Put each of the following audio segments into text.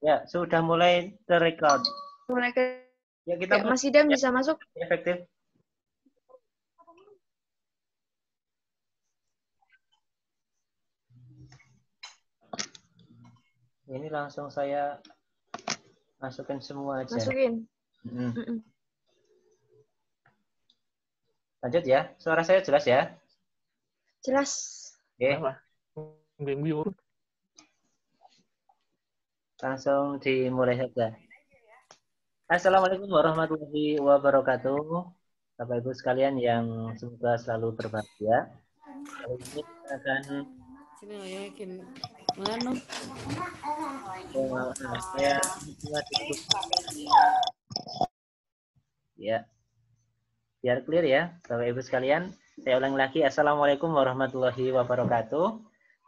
Ya, sudah mulai terrecord. Mulai ke Ya, kita Mas Idam bisa masuk? efektif. Ini langsung saya masukin semua aja. Masukin. Lanjut ya. Suara saya jelas ya? Jelas. Oke. Langsung dimulai saja. Assalamualaikum warahmatullahi wabarakatuh. Bapak Ibu sekalian yang semoga selalu berbahagia. Kali ini kita akan saya ya, biar clear ya, Bapak Ibu sekalian. Saya ulang lagi, Assalamualaikum warahmatullahi wabarakatuh.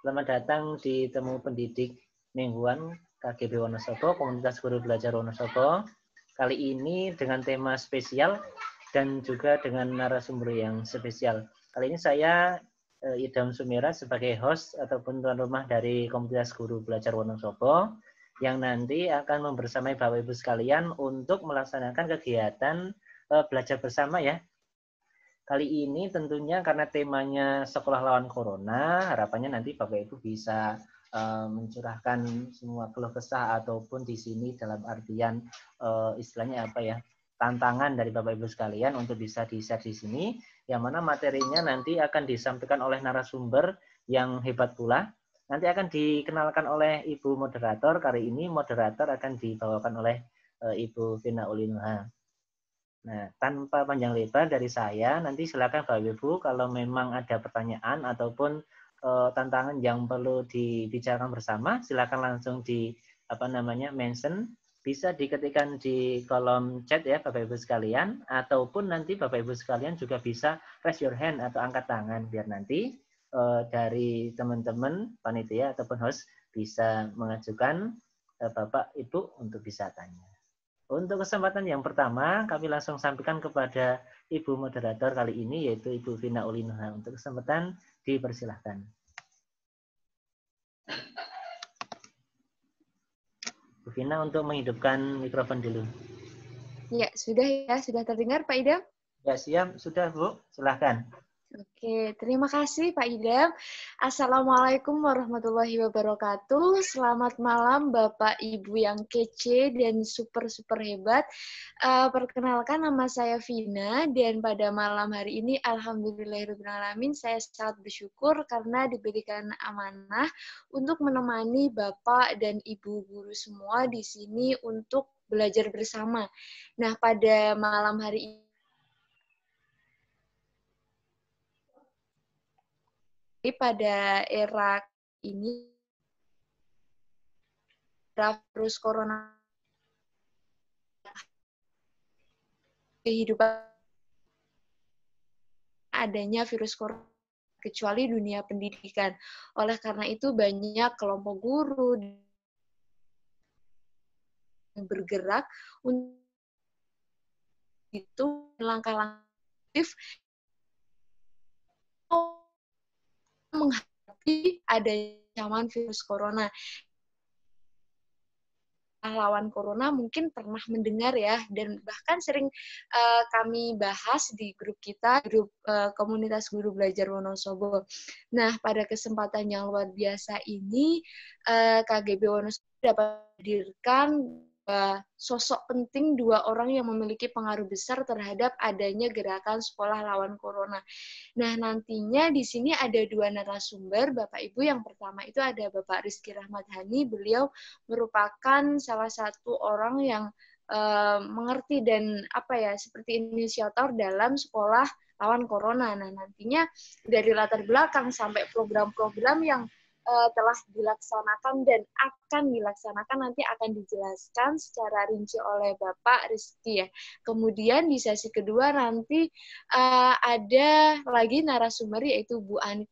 Selamat datang di Temu Pendidik Mingguan KGB Wonosobo, Komunitas Guru Belajar Wonosobo. Kali ini dengan tema spesial dan juga dengan narasumber yang spesial. Kali ini saya Idam Sumira sebagai host ataupun tuan rumah dari Komunitas Guru Belajar Wonosobo yang nanti akan membersamai Bapak Ibu sekalian untuk melaksanakan kegiatan belajar bersama ya. Kali ini tentunya karena temanya sekolah lawan corona, harapannya nanti Bapak Ibu bisa mencurahkan semua keluh kesah ataupun di sini dalam artian istilahnya apa ya, tantangan dari Bapak Ibu sekalian untuk bisa di-share di sini, yang mana materinya nanti akan disampaikan oleh narasumber yang hebat pula. Nanti akan dikenalkan oleh Ibu moderator. Kali ini moderator akan dibawakan oleh Ibu Vina Ulinuha. Nah, tanpa panjang lebar dari saya, nanti silakan Bapak Ibu kalau memang ada pertanyaan ataupun tantangan yang perlu dibicarakan bersama, silakan langsung di mention, bisa diketikkan di kolom chat ya Bapak Ibu sekalian, ataupun nanti Bapak Ibu sekalian juga bisa raise your hand atau angkat tangan biar nanti dari teman-teman panitia ataupun host bisa mengajukan Bapak Ibu untuk bisa tanya. Untuk kesempatan yang pertama, kami langsung sampaikan kepada Ibu moderator kali ini, yaitu Ibu Vina Ulinuha. Untuk kesempatan, dipersilahkan. Bu Vina untuk menghidupkan mikrofon dulu. Ya, sudah terdengar Pak Idam? Ya, siap. Sudah, Bu. Silahkan. Oke, terima kasih Pak Idam. Assalamualaikum warahmatullahi wabarakatuh. Selamat malam Bapak Ibu yang kece dan super hebat. Perkenalkan nama saya Vina dan pada malam hari ini alhamdulillahirrahmanirrahim saya sangat bersyukur karena diberikan amanah untuk menemani Bapak dan Ibu guru semua di sini untuk belajar bersama. Nah, pada malam hari ini pada era ini virus corona kehidupan adanya virus corona kecuali dunia pendidikan. Oleh karena itu banyak kelompok guru yang bergerak untuk itu langkah-langkah menghadapi adanya ancaman virus corona. Lawan corona mungkin pernah mendengar ya, dan bahkan sering kami bahas di grup kita, grup komunitas guru belajar Wonosobo. Nah, pada kesempatan yang luar biasa ini, KGB Wonosobo dapat menghadirkan sosok penting dua orang yang memiliki pengaruh besar terhadap adanya gerakan sekolah lawan corona. Nah, nantinya di sini ada dua narasumber, Bapak Ibu. Yang pertama itu ada Bapak Rizky Rahmathani. Beliau merupakan salah satu orang yang mengerti dan seperti inisiator dalam sekolah lawan corona. Nah, nantinya dari latar belakang sampai program-program yang telah dilaksanakan dan akan dilaksanakan nanti akan dijelaskan secara rinci oleh Bapak Rizky ya. Kemudian di sesi kedua nanti ada lagi narasumber yaitu Bu Ani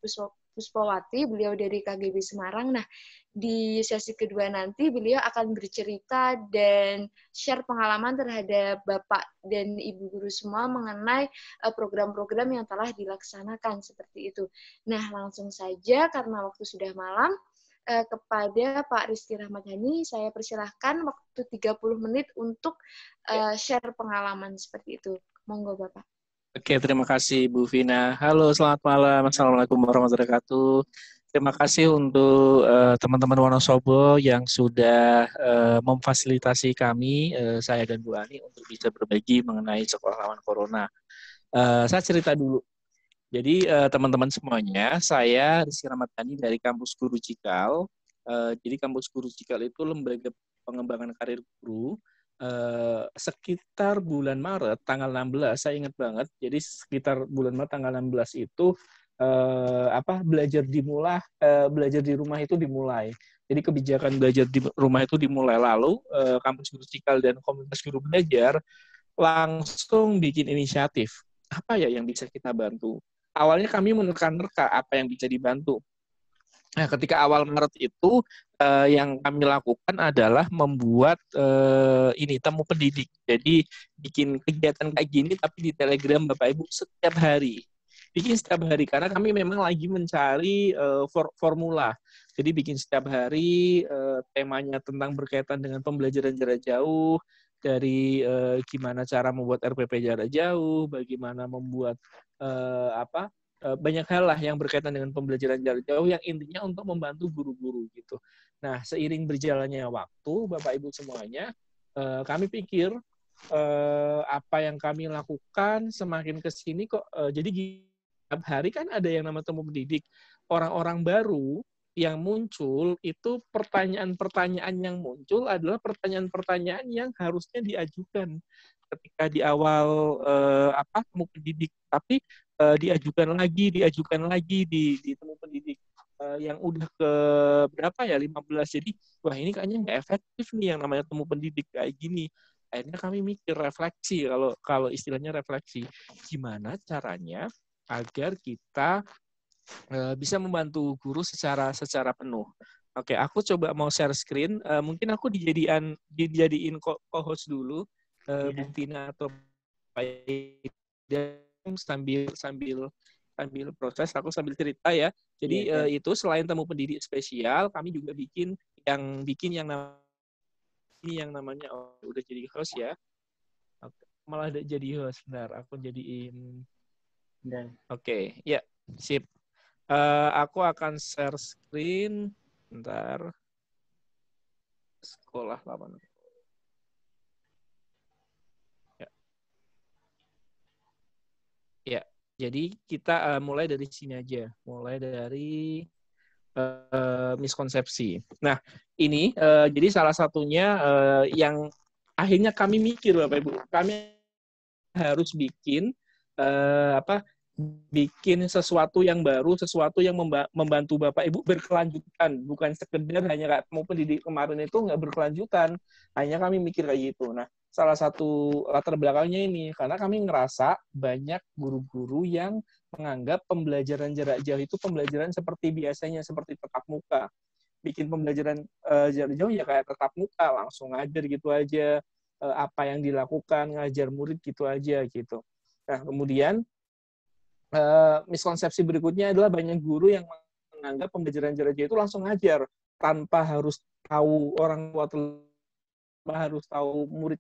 Puspawati, beliau dari KGB Semarang. Nah, di sesi kedua nanti beliau akan bercerita dan share pengalaman terhadap Bapak dan Ibu guru semua mengenai program-program yang telah dilaksanakan seperti itu. Nah, langsung saja karena waktu sudah malam, kepada Pak Rizky Rahmadhani, saya persilahkan waktu 30 menit untuk share pengalaman seperti itu. Monggo Bapak. Oke, terima kasih Bu Vina. Halo, selamat malam. Assalamualaikum warahmatullahi wabarakatuh. Terima kasih untuk teman-teman Wonosobo yang sudah memfasilitasi kami, saya dan Bu Ani, untuk bisa berbagi mengenai sekolah lawan corona. Saya cerita dulu. Jadi teman-teman semuanya, saya Rizky Rahmadhani dari Kampus Guru Cikal. Jadi Kampus Guru Cikal itu lembaga pengembangan karir guru. Sekitar bulan Maret tanggal 16, saya ingat banget. Jadi sekitar bulan Maret tanggal 16 itu belajar di rumah itu dimulai. Jadi kebijakan belajar di rumah itu dimulai, lalu Kampus Guru Cikal dan Komunitas Guru Belajar langsung bikin inisiatif. Apa ya yang bisa kita bantu? Awalnya kami menerka-nerka apa yang bisa dibantu. Nah, ketika awal Maret itu yang kami lakukan adalah membuat temu pendidik. Jadi bikin kegiatan kayak gini tapi di Telegram Bapak Ibu setiap hari. Bikin setiap hari karena kami memang lagi mencari formula. Jadi bikin setiap hari temanya tentang berkaitan dengan pembelajaran jarak jauh, dari gimana cara membuat RPP jarak jauh, bagaimana membuat banyak hal lah yang berkaitan dengan pembelajaran jarak jauh yang intinya untuk membantu guru-guru gitu. Nah, seiring berjalannya waktu, Bapak Ibu semuanya, kami pikir apa yang kami lakukan semakin ke sini kok jadi setiap hari kan ada yang nama temu pendidik. Orang-orang baru yang muncul itu pertanyaan-pertanyaan yang muncul adalah pertanyaan-pertanyaan yang harusnya diajukan ketika di awal temu pendidik, tapi diajukan lagi di temu pendidik yang udah ke berapa ya 15. Jadi wah ini kayaknya nggak efektif nih yang namanya temu pendidik kayak gini. Akhirnya kami mikir refleksi, kalau istilahnya refleksi, gimana caranya agar kita bisa membantu guru secara penuh. Oke, aku coba mau share screen. Mungkin aku dijadiin co-host dulu, Bu Tina atau Pak Ida, sambil proses, aku sambil cerita ya. Jadi itu selain temu pendidik spesial, kami juga bikin yang namanya udah jadi host ya. Malah udah jadi host, bentar, aku jadiin. Oke, ya, sip. Aku akan share screen, bentar. Sekolah lawan. Ya, jadi kita mulai dari sini aja, mulai dari miskonsepsi. Nah, ini jadi salah satunya yang akhirnya kami mikir, Bapak Ibu, kami harus bikin bikin sesuatu yang baru, sesuatu yang membantu Bapak Ibu berkelanjutan, bukan sekedar hanya kayak mau pendidik kemarin itu nggak berkelanjutan, hanya kami mikir kayak gitu. Nah, salah satu latar belakangnya ini, karena kami ngerasa banyak guru-guru yang menganggap pembelajaran jarak jauh itu pembelajaran seperti biasanya, seperti tatap muka. Bikin pembelajaran jarak jauh ya kayak tatap muka, langsung ngajar gitu aja, apa yang dilakukan, ngajar murid gitu aja gitu. Nah, kemudian miskonsepsi berikutnya adalah banyak guru yang menganggap pembelajaran jarak jauh itu langsung ngajar tanpa harus tahu orang tua, tanpa harus tahu murid,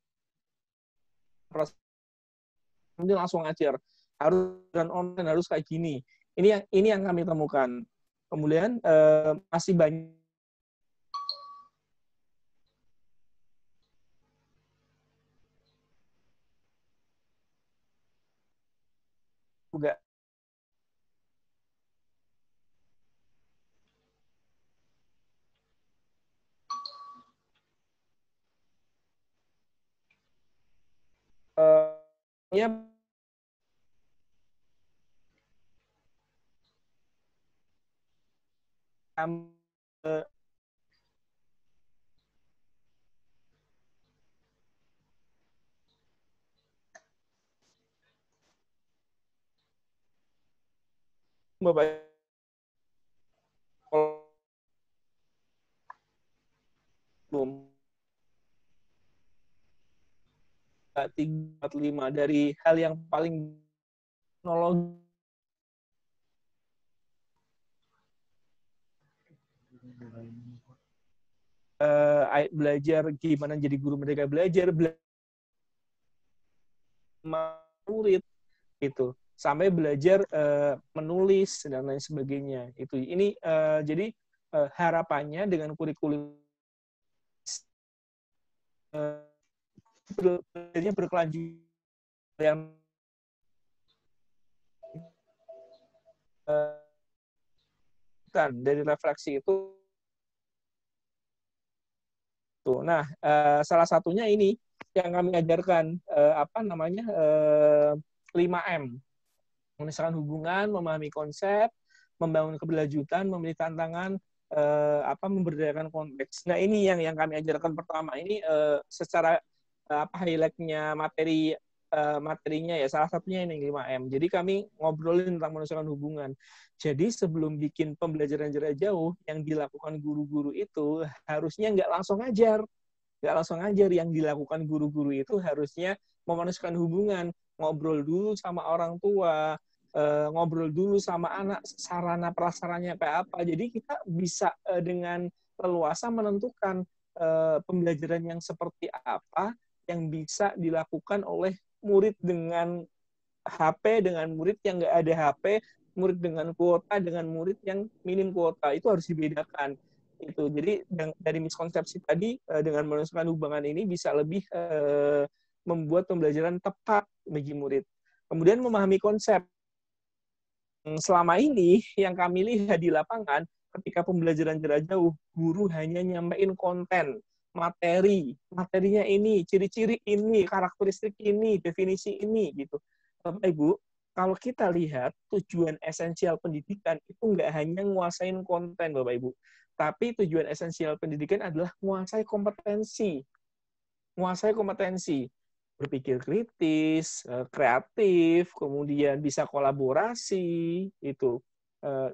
kemudian langsung ngajar, harus dan online, harus kayak gini. Ini yang kami temukan. Kemudian masih banyak juga ya Bapak belum 345 dari hal yang paling teknologi belajar gimana jadi guru mereka belajar murid itu sampai belajar menulis dan lain sebagainya itu ini jadi harapannya dengan kurikulum belajarnya berkelanjutan yang dari refleksi itu tuh. Nah, salah satunya ini yang kami ajarkan 5M. Menyelesaikan hubungan, memahami konsep, membangun keberlanjutan, memilih tantangan, memberdayakan konteks. Nah, ini yang kami ajarkan pertama. Ini secara highlight-nya materinya ya, salah satunya ini 5M. Jadi kami ngobrolin tentang menyelesaikan hubungan. Jadi sebelum bikin pembelajaran jarak jauh, yang dilakukan guru-guru itu harusnya nggak langsung ngajar. Nggak langsung ngajar, yang dilakukan guru-guru itu harusnya memanusiakan hubungan, ngobrol dulu sama orang tua, ngobrol dulu sama anak, sarana prasarannya kayak apa. Jadi kita bisa dengan leluasa menentukan pembelajaran yang seperti apa yang bisa dilakukan oleh murid dengan HP, dengan murid yang nggak ada HP, murid dengan kuota, dengan murid yang minim kuota. Itu harus dibedakan. Itu. Jadi dari miskonsepsi tadi, dengan menyelesaikan hubungan ini bisa lebih membuat pembelajaran tepat bagi murid. Kemudian memahami konsep. Selama ini yang kami lihat di lapangan, ketika pembelajaran jarak jauh, guru hanya nyampein konten, materinya ini, ciri-ciri ini, karakteristik ini, definisi ini, gitu. Bapak Ibu, kalau kita lihat tujuan esensial pendidikan itu nggak hanya nguasain konten, Bapak Ibu, tapi tujuan esensial pendidikan adalah nguasai kompetensi, berpikir kritis, kreatif, kemudian bisa kolaborasi, itu.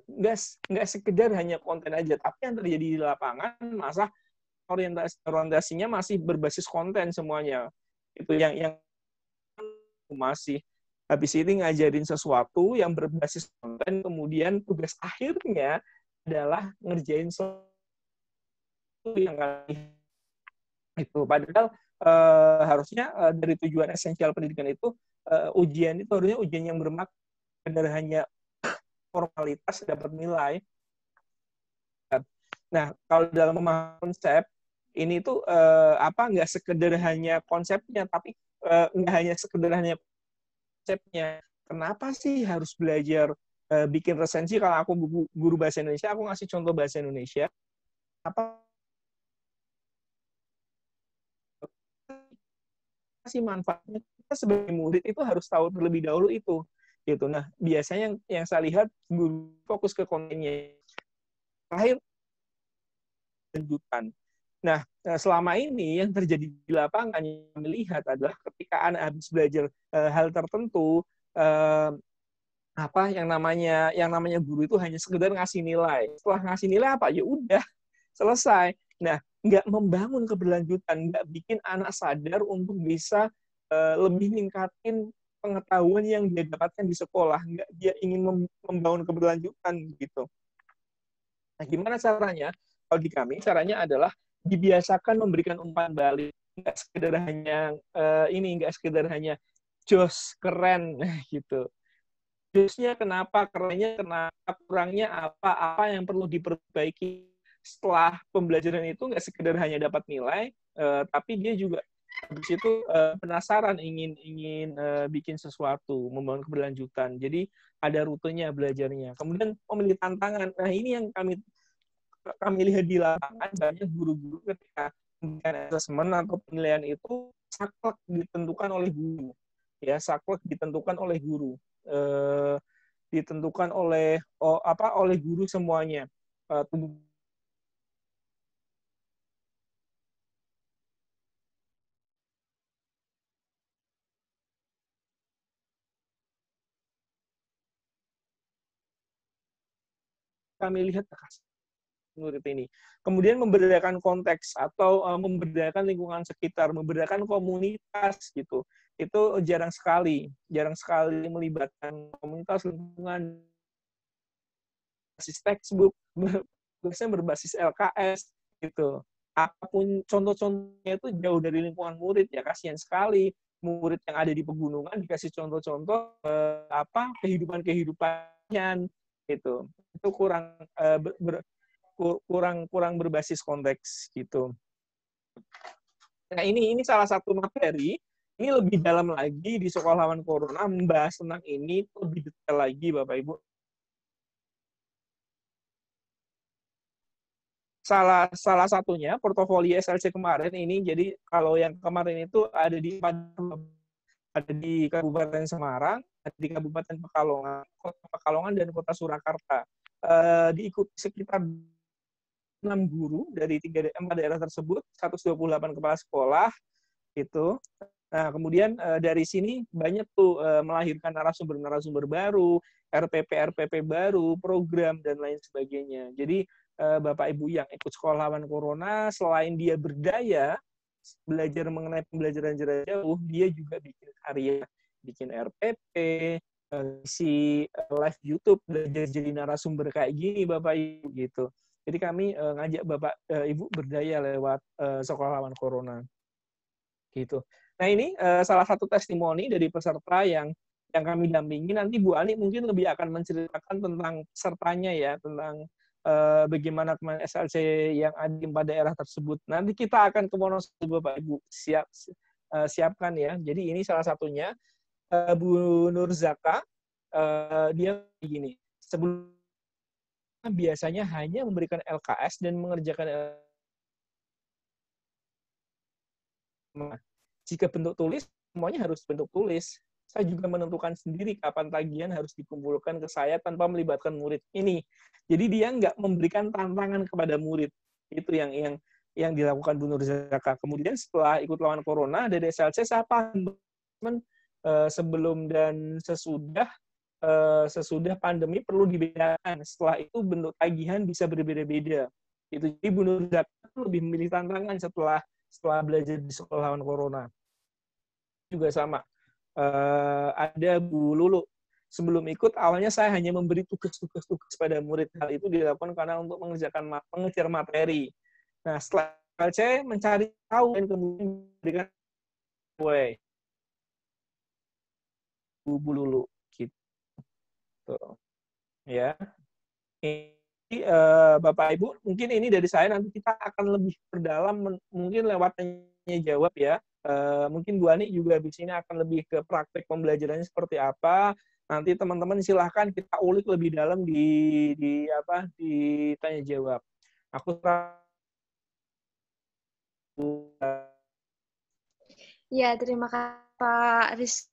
Nggak sekedar hanya konten aja, tapi yang terjadi di lapangan masa orientasinya masih berbasis konten semuanya. Itu yang masih habis ini ngajarin sesuatu yang berbasis konten, kemudian tugas akhirnya adalah ngerjain sesuatu yang itu. Padahal harusnya dari tujuan esensial pendidikan itu ujian itu harusnya ujian yang bermakna, benar hanya formalitas dapat nilai. Nah, kalau dalam memahami konsep ini tuh nggak sekedar hanya konsepnya, tapi nggak hanya sekedar hanya konsepnya. Kenapa sih harus belajar bikin resensi? Kalau aku guru bahasa Indonesia, aku ngasih contoh bahasa Indonesia. Apa sih manfaatnya? Kita sebagai murid itu harus tahu terlebih dahulu itu. Gitu. Nah, biasanya yang saya lihat guru fokus ke kontennya. Terakhir, lanjutan. Nah, selama ini yang terjadi di lapangan yang kami lihat adalah ketika anak habis belajar hal tertentu, yang namanya guru itu hanya sekedar ngasih nilai. Setelah ngasih nilai apa? Ya udah, selesai. Nah, nggak membangun keberlanjutan, nggak bikin anak sadar untuk bisa lebih ningkatin pengetahuan yang dia dapatkan di sekolah. Nggak dia ingin membangun keberlanjutan gitu. Nah, gimana caranya? Kalau di kami, caranya adalah dibiasakan memberikan umpan balik. Nggak sekedar hanya nggak sekedar hanya jos, keren, gitu. Josnya kenapa, kerennya kenapa, kurangnya apa yang perlu diperbaiki setelah pembelajaran itu, nggak sekedar hanya dapat nilai, tapi dia juga habis itu penasaran, ingin bikin sesuatu, membangun keberlanjutan. Jadi ada rutenya belajarnya. Kemudian memilih tantangan. Nah, ini yang kami lihat di lapangan, banyak guru-guru ketika memberikan asesmen atau penilaian itu saklek ditentukan oleh guru. Ya, saklek ditentukan oleh guru. Ditentukan oleh guru semuanya. Kami lihat murid ini. Kemudian memberdayakan konteks atau memberdayakan lingkungan sekitar, memberdayakan komunitas gitu. Itu jarang sekali melibatkan komunitas, lingkungan, berbasis textbook, biasanya berbasis LKS gitu. apapun contoh-contohnya itu jauh dari lingkungan murid, ya kasihan sekali murid yang ada di pegunungan dikasih contoh-contoh kehidupan-kehidupan itu kurang kurang berbasis konteks gitu. Nah, ini salah satu materi. Ini lebih dalam lagi di Sekolah Lawan Corona membahas tentang ini lebih detail lagi, Bapak Ibu. Salah satunya portofolio SLC kemarin ini. Jadi kalau yang kemarin itu ada di Kabupaten Semarang, ada di Kabupaten Pekalongan, Kota Pekalongan dan Kota Surakarta. Diikuti sekitar 6 guru dari 4 daerah tersebut, 128 kepala sekolah gitu. Nah, kemudian dari sini banyak tuh melahirkan narasumber-narasumber baru, RPP baru, program dan lain sebagainya. Jadi Bapak Ibu yang ikut Sekolah Lawan Corona, selain dia berdaya belajar mengenai pembelajaran jarak jauh, dia juga bikin karya, bikin RPP, isi live YouTube, belajar jadi narasumber kayak gini Bapak Ibu gitu. Jadi kami ngajak Bapak Ibu berdaya lewat Sekolah Lawan Corona gitu. Nah, ini salah satu testimoni dari peserta yang kami dampingi. Nanti Bu Ani mungkin lebih akan menceritakan tentang pesertanya ya, tentang bagaimana kemarin SLC yang ada di 4 daerah tersebut. Nanti kita akan ke Wonosobo, Bapak Ibu. Siapkan ya. Jadi ini salah satunya Bu Nurzaka, dia begini. Sebelumnya biasanya hanya memberikan LKS dan mengerjakan jika bentuk tulis, semuanya harus bentuk tulis. Saya juga menentukan sendiri kapan tagihan harus dikumpulkan ke saya tanpa melibatkan murid ini. Jadi dia nggak memberikan tantangan kepada murid. Itu yang dilakukan Bu Nurzaka. Kemudian setelah ikut lawan corona, dari SLC saya paham sebelum dan sesudah pandemi perlu dibedakan. Setelah itu bentuk tagihan bisa berbeda-beda. Itu jadi Bu Nurzaka lebih memilih tantangan setelah belajar di Sekolah Lawan Corona. Juga sama. Ada Bu Lulu. Sebelum ikut, awalnya saya hanya memberi tugas-tugas pada murid. Hal itu dilakukan karena untuk mengejar materi. Nah, setelah saya mencari tahu dan kemudian memberikan way. Bu Lulu. Gitu. Ya. Ini, Bapak Ibu, mungkin ini dari saya, nanti kita akan lebih berdalam, mungkin lewat tanya jawab ya. Mungkin Bu Ani juga di sini akan lebih ke praktek pembelajarannya seperti apa. Nanti teman-teman silahkan kita ulik lebih dalam di tanya jawab. Aku Ya, terima kasih Pak Rizky.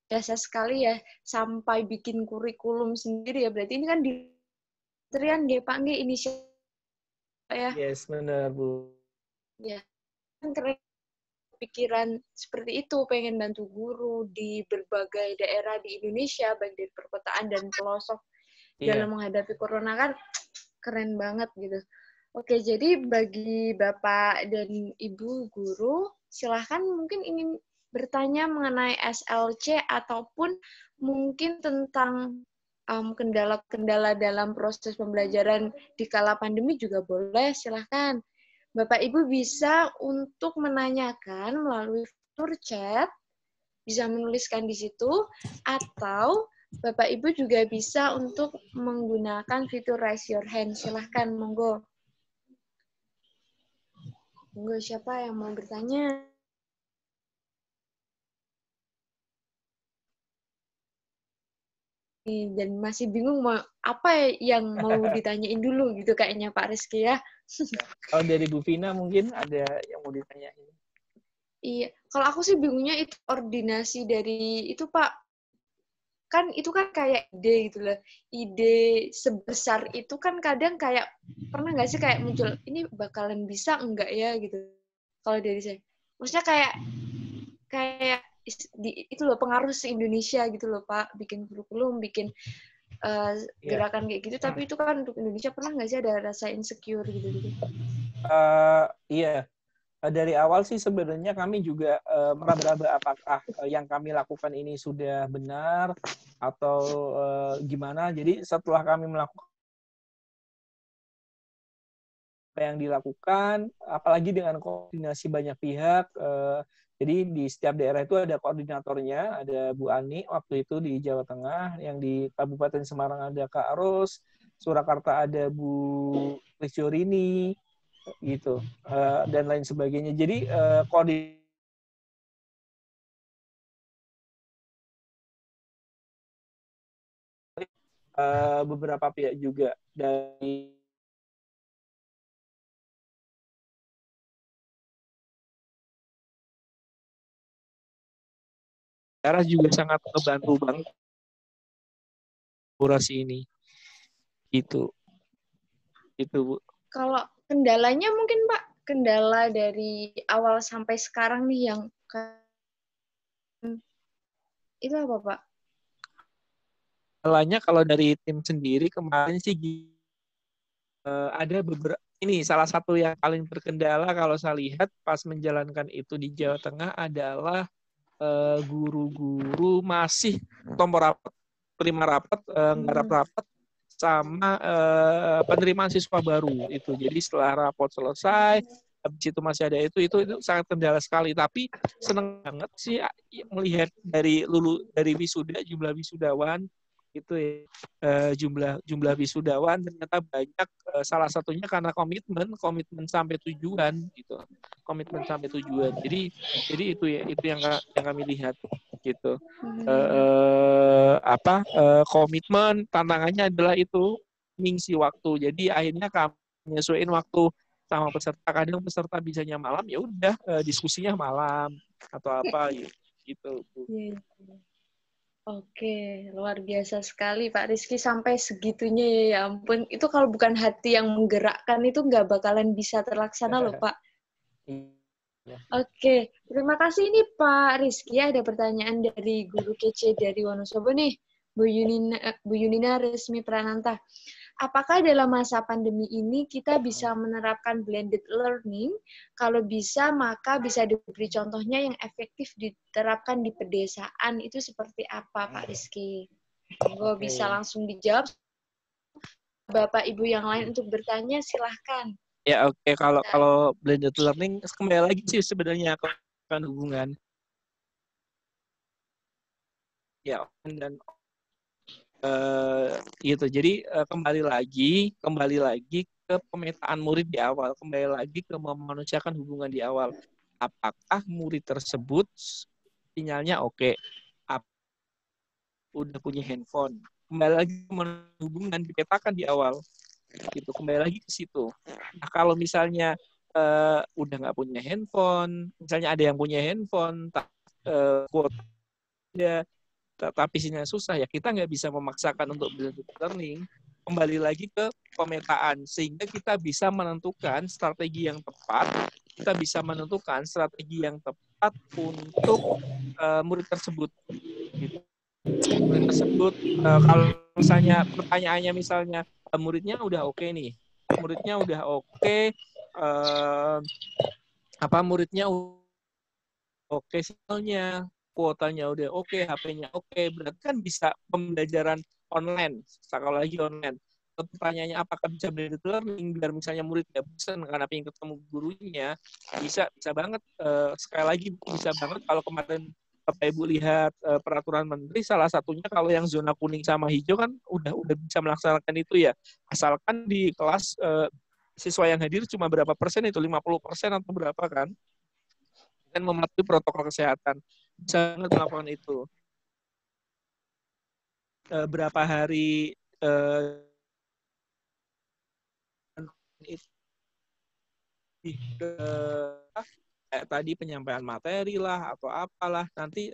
Biasa sekali ya, sampai bikin kurikulum sendiri ya. Berarti ini kan di Trian nggih Pak nggih inisiatif ya. Yes, benar Bu. Ya, kan keren pikiran seperti itu, pengen bantu guru di berbagai daerah di Indonesia, baik di perkotaan dan pelosok dalam menghadapi corona, kan keren banget gitu. Oke, jadi bagi Bapak dan Ibu guru, silahkan mungkin ingin bertanya mengenai SLC ataupun mungkin tentang kendala-kendala dalam proses pembelajaran di kala pandemi juga boleh, silahkan. Bapak Ibu bisa untuk menanyakan melalui fitur chat, bisa menuliskan di situ, atau Bapak Ibu juga bisa untuk menggunakan fitur raise your hand. Silahkan, monggo. Monggo, siapa yang mau bertanya? Dan masih bingung mau apa yang mau ditanyain dulu gitu kayaknya Pak Rizky ya. Kalau dari Bu Vina mungkin ada yang mau ditanyain. Iya, kalau aku sih bingungnya itu koordinasi dari itu Pak. Kan itu kan kayak ide gitu loh. Ide sebesar itu kan kadang kayak, pernah nggak sih kayak muncul, ini bakalan bisa enggak ya gitu. Kalau dari saya. Maksudnya kayak itu loh, pengaruh se-Indonesia gitu loh Pak. Bikin kurikulum, bikin gerakan kayak gitu. Tapi itu kan untuk Indonesia, pernah nggak sih ada rasa insecure gitu-gitu? Iya. Dari awal sih sebenarnya kami juga meraba-raba apakah yang kami lakukan ini sudah benar atau gimana. Jadi setelah kami melakukan apa yang dilakukan, apalagi dengan koordinasi banyak pihak. Jadi di setiap daerah itu ada koordinatornya, ada Bu Ani waktu itu di Jawa Tengah, yang di Kabupaten Semarang ada Kak Ros, Surakarta ada Bu Rizyorini, gitu, dan lain sebagainya. Jadi koordinasi beberapa pihak juga dari daerah juga sangat membantu banget kolaborasi ini. Itu Bu. Kalau kendalanya mungkin Pak, kendala dari awal sampai sekarang nih yang itu apa Pak? Kendalanya kalau dari tim sendiri kemarin sih ada beberapa, ini salah satu yang paling terkendala kalau saya lihat pas menjalankan itu di Jawa Tengah adalah guru-guru masih tombol rapat, terima rapat, nggarap rapat, sama penerimaan siswa baru itu. Jadi setelah rapot selesai, habis itu masih ada itu sangat kendala sekali. Tapi senang banget sih melihat dari wisuda, jumlah wisudawan itu jumlah wisudawan ternyata banyak, salah satunya karena komitmen sampai tujuan gitu, komitmen sampai tujuan. Jadi itu yang kami lihat gitu. Komitmen, tantangannya adalah itu mengisi waktu. Jadi akhirnya kami menyesuaikan waktu sama peserta. Kadang peserta bisanya malam, ya udah diskusinya malam atau apa gitu. Oke, luar biasa sekali Pak Rizky sampai segitunya ya ampun. Itu kalau bukan hati yang menggerakkan itu nggak bakalan bisa terlaksana loh Pak. Oke, terima kasih nih Pak Rizky. Ada pertanyaan dari guru kece dari Wonosobo nih, Bu Yunina Resmi Prananta. Apakah dalam masa pandemi ini kita bisa menerapkan blended learning? Kalau bisa, maka bisa diberi contohnya yang efektif diterapkan di pedesaan. Itu seperti apa, Pak Rizky? Gue bisa langsung dijawab. Bapak Ibu yang lain untuk bertanya, silahkan. Ya oke. Kalau blended learning kembali lagi sih sebenarnya kan hubungan ya dan gitu. Jadi kembali lagi ke pemetaan murid di awal, kembali lagi ke memanusiakan hubungan di awal. Apakah murid tersebut sinyalnya oke, udah punya handphone, kembali lagi ke hubungan dipetakan di awal, gitu. Kembali lagi ke situ. Nah kalau misalnya udah nggak punya handphone, misalnya ada yang punya handphone, quote tapi sinyal susah, ya kita nggak bisa memaksakan untuk blended learning. Kembali lagi ke pemetaan, sehingga kita bisa menentukan strategi yang tepat, kita bisa menentukan strategi yang tepat untuk murid tersebut. Gitu. Murid tersebut, kalau misalnya pertanyaannya misalnya muridnya udah oke nih, muridnya udah oke, muridnya oke sinyalnya, kuotanya udah oke, HP-nya oke, berarti kan bisa pembelajaran online, sekali lagi online. Pertanyaannya apakah bisa blended learning biar misalnya murid nggak bosan karena pengen ketemu gurunya, bisa banget. Sekali lagi bisa banget. Kalau kemarin Bapak Ibu lihat peraturan menteri, salah satunya kalau yang zona kuning sama hijau kan udah bisa melaksanakan itu ya, asalkan di kelas siswa yang hadir cuma berapa persen, itu 50% atau berapa kan, dan mematuhi protokol kesehatan, bisa melakukan itu. Berapa hari kayak tadi penyampaian materi lah atau apalah, nanti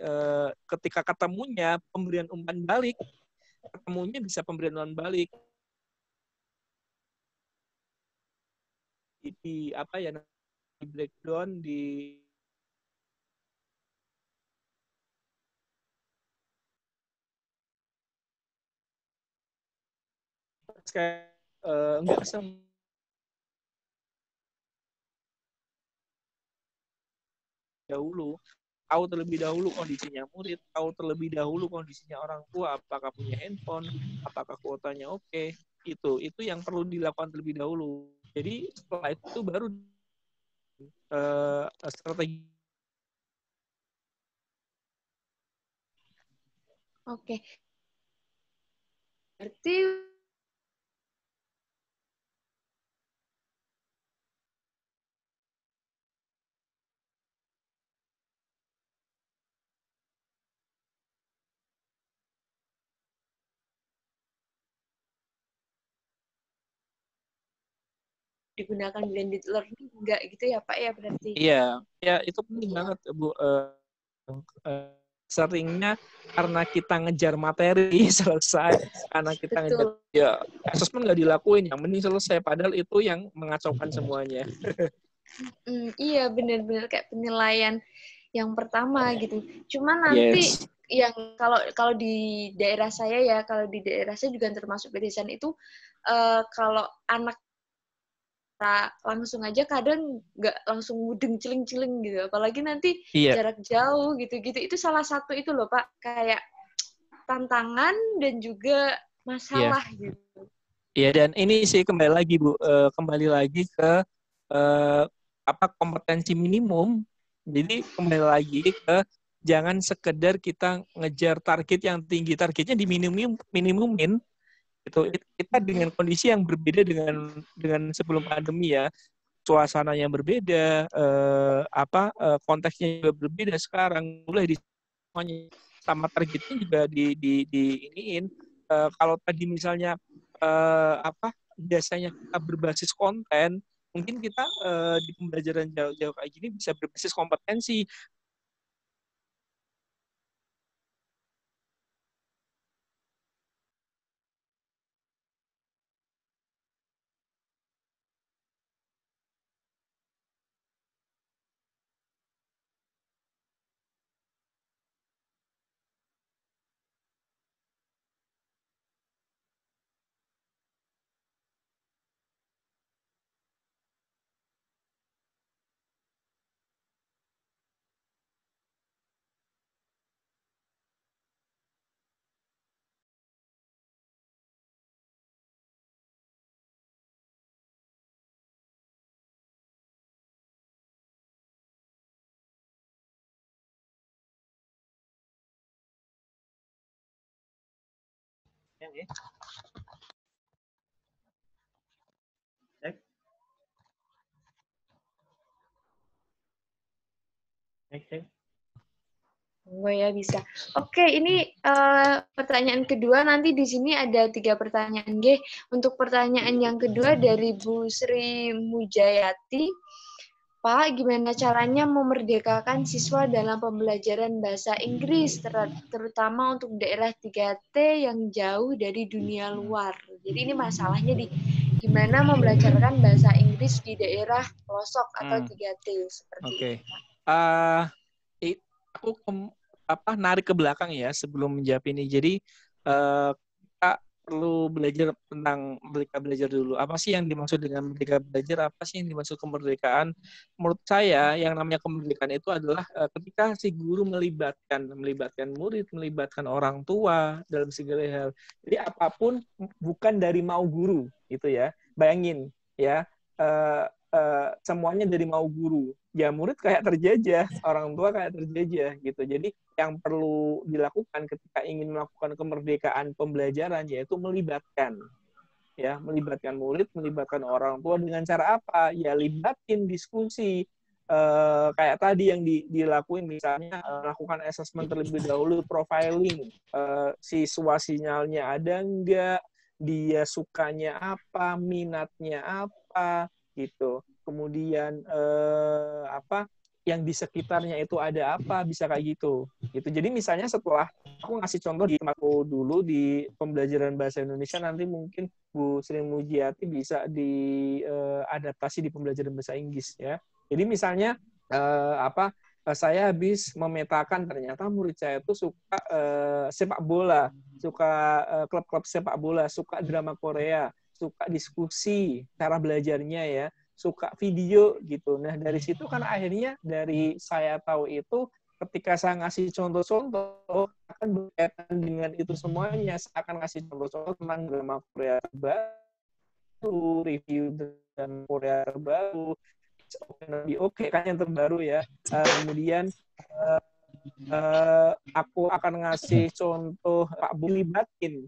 ketika ketemunya pemberian umpan balik, ketemunya bisa pemberian umpan balik di apa ya, di breakdown di kayak enggak dahulu, tahu terlebih dahulu kondisinya murid, tahu terlebih dahulu kondisinya orang tua, apakah punya handphone, apakah kuotanya oke, itu yang perlu dilakukan terlebih dahulu. Jadi setelah itu baru strategi. Oke. Berarti digunakan blended learning enggak gitu ya Pak ya berarti? Iya, ya itu penting banget Bu. Seringnya karena kita ngejar materi selesai, karena kita ngejar Betul. ya asesmen nggak dilakuin, yang mending selesai. Padahal itu yang mengacaukan semuanya. Iya benar-benar kayak penilaian yang pertama gitu. Cuma nanti Yes. yang kalau di daerah saya ya, kalau di daerah saya juga termasuk pedesaan itu kalau anak langsung aja kadang nggak langsung mudeng ciling-ciling gitu. Apalagi nanti Iya. jarak jauh gitu-gitu. Itu salah satu itu loh Pak, kayak tantangan dan juga Iya. masalah gitu. Iya, dan ini sih kembali lagi Bu, kembali lagi ke kompetensi minimum. Jadi kembali lagi ke jangan sekedar kita ngejar target yang tinggi, targetnya minimumin. Itu kita dengan kondisi yang berbeda dengan sebelum pandemi ya, suasana yang berbeda, konteksnya juga berbeda sekarang, mulai di semuanya sama targetnya juga di iniin. Kalau tadi misalnya biasanya kita berbasis konten, mungkin kita di pembelajaran jauh-jauh kayak gini bisa berbasis kompetensi. Oke. Cek. Oh ya bisa. Oke, ini pertanyaan kedua. Nanti di sini ada 3 pertanyaan, G. Untuk pertanyaan yang kedua dari Bu Sri Mujayati. Pak, gimana caranya memerdekakan siswa dalam pembelajaran bahasa Inggris, terutama untuk daerah 3T yang jauh dari dunia luar? Jadi ini masalahnya di gimana membelajarkan bahasa Inggris di daerah pelosok atau 3T seperti Oke. itu, Pak. Aku narik ke belakang ya sebelum menjawab ini. Jadi kita perlu belajar tentang merdeka belajar dulu. Apa sih yang dimaksud dengan merdeka belajar? Apa sih yang dimaksud kemerdekaan? Menurut saya yang namanya kemerdekaan itu adalah ketika si guru melibatkan murid, melibatkan orang tua dalam segala hal. Jadi apapun bukan dari mau guru gitu ya. Bayangin ya. Semuanya dari mau guru. Ya murid kayak terjajah, orang tua kayak terjajah gitu. Jadi yang perlu dilakukan ketika ingin melakukan kemerdekaan pembelajaran yaitu melibatkan murid, melibatkan orang tua dengan cara apa? Ya libatin diskusi. Kayak tadi yang dilakuin misalnya lakukan assessment terlebih dahulu, profiling siswa sinyalnya ada enggak, dia sukanya apa, minatnya apa gitu. Kemudian yang di sekitarnya itu ada apa, bisa kayak gitu. Jadi misalnya setelah aku ngasih contoh di tempatku dulu di pembelajaran bahasa Indonesia, nanti mungkin Bu Sri Mujiati bisa diadaptasi di pembelajaran bahasa Inggris ya. Jadi misalnya saya habis memetakan ternyata murid saya itu suka sepak bola, suka klub-klub sepak bola, suka drama Korea, suka diskusi, cara belajarnya ya, suka video gitu. Nah dari situ kan akhirnya dari saya tahu itu ketika saya ngasih contoh-contoh akan berkaitan dengan itu semuanya. Saya akan ngasih contoh-contoh tentang drama Korea terbaru, review dengan Korea terbaru, lebih oke kan yang terbaru ya. Kemudian aku akan ngasih contoh Pak Bu libatin,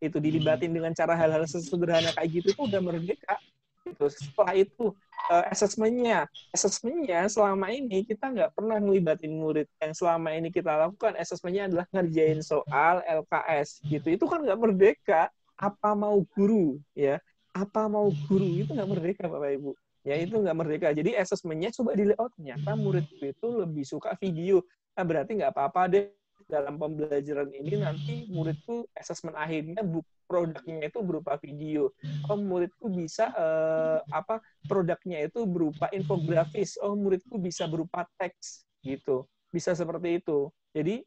itu dilibatin dengan cara hal-hal sederhana kayak gitu itu udah merdeka. Gitu. Setelah itu asesmennya selama ini kita nggak pernah ngelibatin murid. Yang selama ini kita lakukan asesmennya adalah ngerjain soal LKS gitu. Itu kan nggak merdeka. Apa mau guru ya? Apa mau guru itu nggak merdeka Bapak Ibu. Ya itu nggak merdeka. Jadi asesmennya coba dilihat, oh ternyata muridku itu lebih suka video. Nah berarti nggak apa-apa deh dalam pembelajaran ini nanti muridku asesmen akhirnya produknya itu berupa video. Oh muridku bisa produknya itu berupa infografis. Oh muridku bisa berupa teks gitu. Bisa seperti itu. Jadi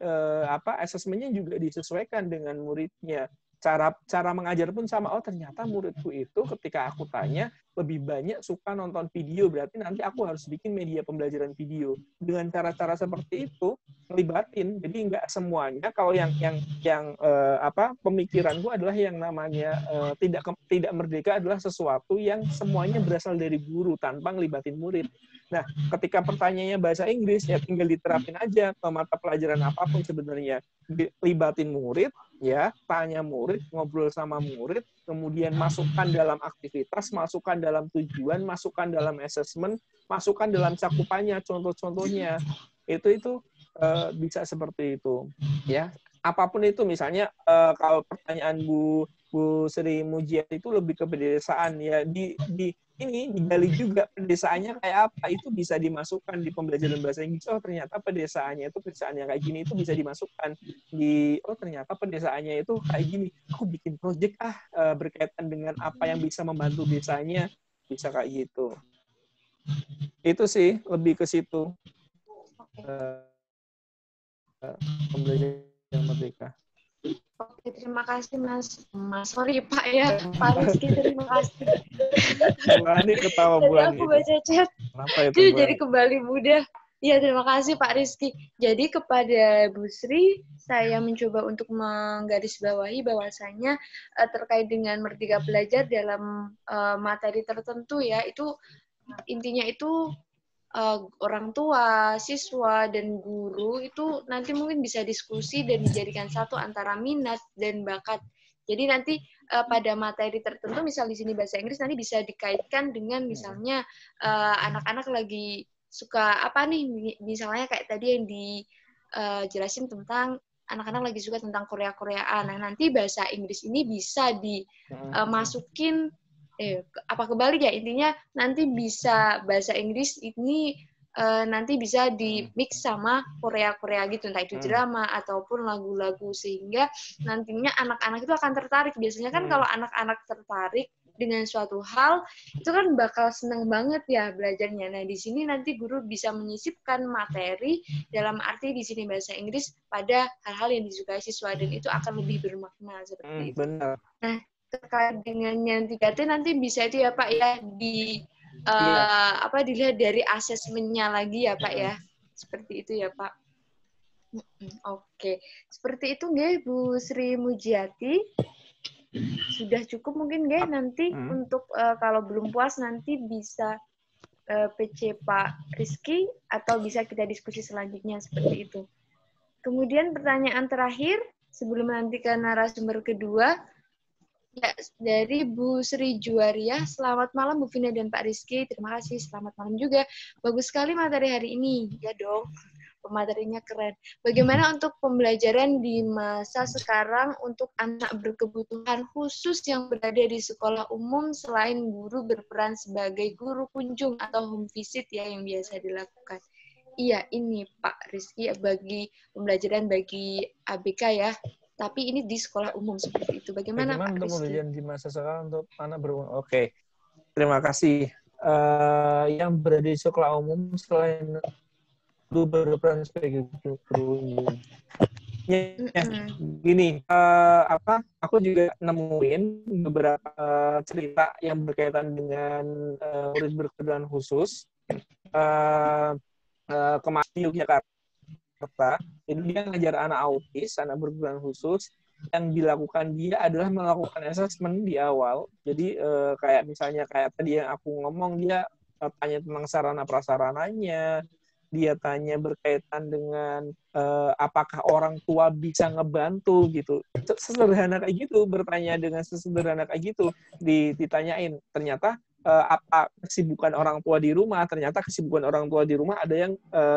asesmennya juga disesuaikan dengan muridnya. Cara mengajar pun sama. Oh ternyata muridku itu ketika aku tanya lebih banyak suka nonton video, berarti nanti aku harus bikin media pembelajaran video. Dengan cara-cara seperti itu ngelibatin. Jadi nggak semuanya. Kalau yang pemikiranku adalah yang namanya tidak merdeka adalah sesuatu yang semuanya berasal dari guru tanpa ngelibatin murid. Nah, ketika pertanyaannya bahasa Inggris ya tinggal diterapin aja ke mata pelajaran apapun sebenarnya. Libatin murid, ya, tanya murid, ngobrol sama murid, kemudian masukkan dalam aktivitas, masukkan dalam tujuan, masukkan dalam assessment, masukkan dalam cakupannya, contoh-contohnya. Itu bisa seperti itu, ya. Apapun itu, misalnya kalau pertanyaan Bu Sri Mujiat itu lebih ke pedesaan, ya digali juga pedesaannya kayak apa, itu bisa dimasukkan di pembelajaran bahasa Inggris. Oh ternyata pedesaannya itu pedesaan yang kayak gini, itu bisa dimasukkan di, oh ternyata pedesaannya itu kayak gini, aku bikin project berkaitan dengan apa yang bisa membantu desanya, bisa kayak gitu. Itu sih lebih ke situ pembelajaran merdeka. Oke, terima kasih Mas. Sorry Pak ya, Pak Rizky, terima kasih. Ini ketawa Bu Ani. Aku baca chat. Kenapa itu, Bu Ani? Jadi kembali muda. Ya, terima kasih Pak Rizky. Jadi kepada Bu Sri, saya mencoba untuk menggarisbawahi bahwasanya terkait dengan merdeka belajar dalam materi tertentu ya, itu intinya itu orang tua, siswa, dan guru itu nanti mungkin bisa diskusi dan dijadikan satu antara minat dan bakat. Jadi nanti pada materi tertentu, misal di sini bahasa Inggris, nanti bisa dikaitkan dengan misalnya anak-anak lagi suka apa nih, misalnya kayak tadi yang dijelasin tentang anak-anak lagi suka tentang Korea-Koreaan. Nah, nanti bahasa Inggris ini bisa dimasukin kebalik ya, intinya nanti bisa bahasa Inggris ini nanti bisa di mix sama Korea gitu, entah itu drama ataupun lagu-lagu, sehingga nantinya anak-anak itu akan tertarik. Biasanya kan kalau anak-anak tertarik dengan suatu hal itu kan bakal seneng banget ya belajarnya. Nah di sini nanti guru bisa menyisipkan materi dalam arti di sini bahasa Inggris pada hal-hal yang disukai siswa, dan itu akan lebih bermakna seperti itu. Benar. Nah terkait dengan yang 3T nanti bisa itu ya Pak ya dilihat dari asesmennya lagi ya Pak ya, seperti itu ya Pak. Oke, seperti itu nggih Bu Sri Mujiati. Sudah cukup mungkin nggih, nanti untuk kalau belum puas nanti bisa PC Pak Rizky atau bisa kita diskusi selanjutnya seperti itu. Kemudian pertanyaan terakhir sebelum nanti ke narasumber kedua. Ya, dari Bu Sri Juwaria, selamat malam Bu Vina dan Pak Rizky, terima kasih, selamat malam juga. Bagus sekali materi hari ini, ya dong, pematerinya keren. Bagaimana untuk pembelajaran di masa sekarang untuk anak berkebutuhan khusus yang berada di sekolah umum selain guru berperan sebagai guru kunjung atau home visit ya yang biasa dilakukan? Iya, ini Pak Rizky, bagi pembelajaran bagi ABK ya. Tapi ini di sekolah umum seperti itu. Bagaimana Pak untuk Rizky? pembelajaran di masa sekarang untuk anak berumur? Oke, terima kasih. Yang berada di sekolah umum selain guru berperan sebagai guru, gini, aku juga nemuin beberapa cerita yang berkaitan dengan murid berkebutuhan khusus kemarin di Yogyakarta. Jadi dia ngajar anak autis, anak berkebutuhan khusus, yang dilakukan dia adalah melakukan assessment di awal. Jadi kayak misalnya kayak tadi yang aku ngomong, dia tanya tentang sarana prasarananya, dia tanya berkaitan dengan apakah orang tua bisa ngebantu gitu. Sesederhana kayak gitu, bertanya dengan sesederhana kayak gitu, ditanyain. Ternyata apa kesibukan orang tua di rumah? Ternyata kesibukan orang tua di rumah ada yang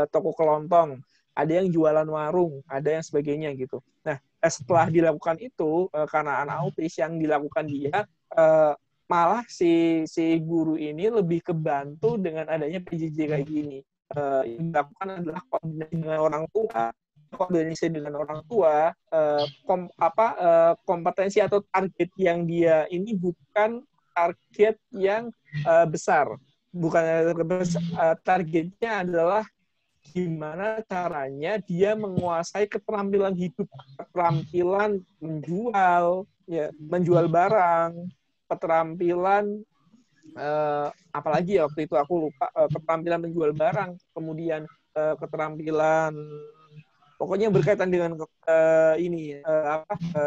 toko kelontong, ada yang jualan warung, ada yang sebagainya gitu. Nah, setelah dilakukan itu, karena anak autis yang dilakukan dia, malah si guru ini lebih kebantu dengan adanya PJJ kayak gini. Yang dilakukan adalah koordinasi dengan orang tua, kompetensi atau target yang dia ini bukan target yang besar, bukan targetnya adalah gimana caranya dia menguasai keterampilan hidup, keterampilan menjual, ya, menjual barang, keterampilan apalagi ya waktu itu aku lupa, keterampilan menjual barang, kemudian keterampilan pokoknya berkaitan dengan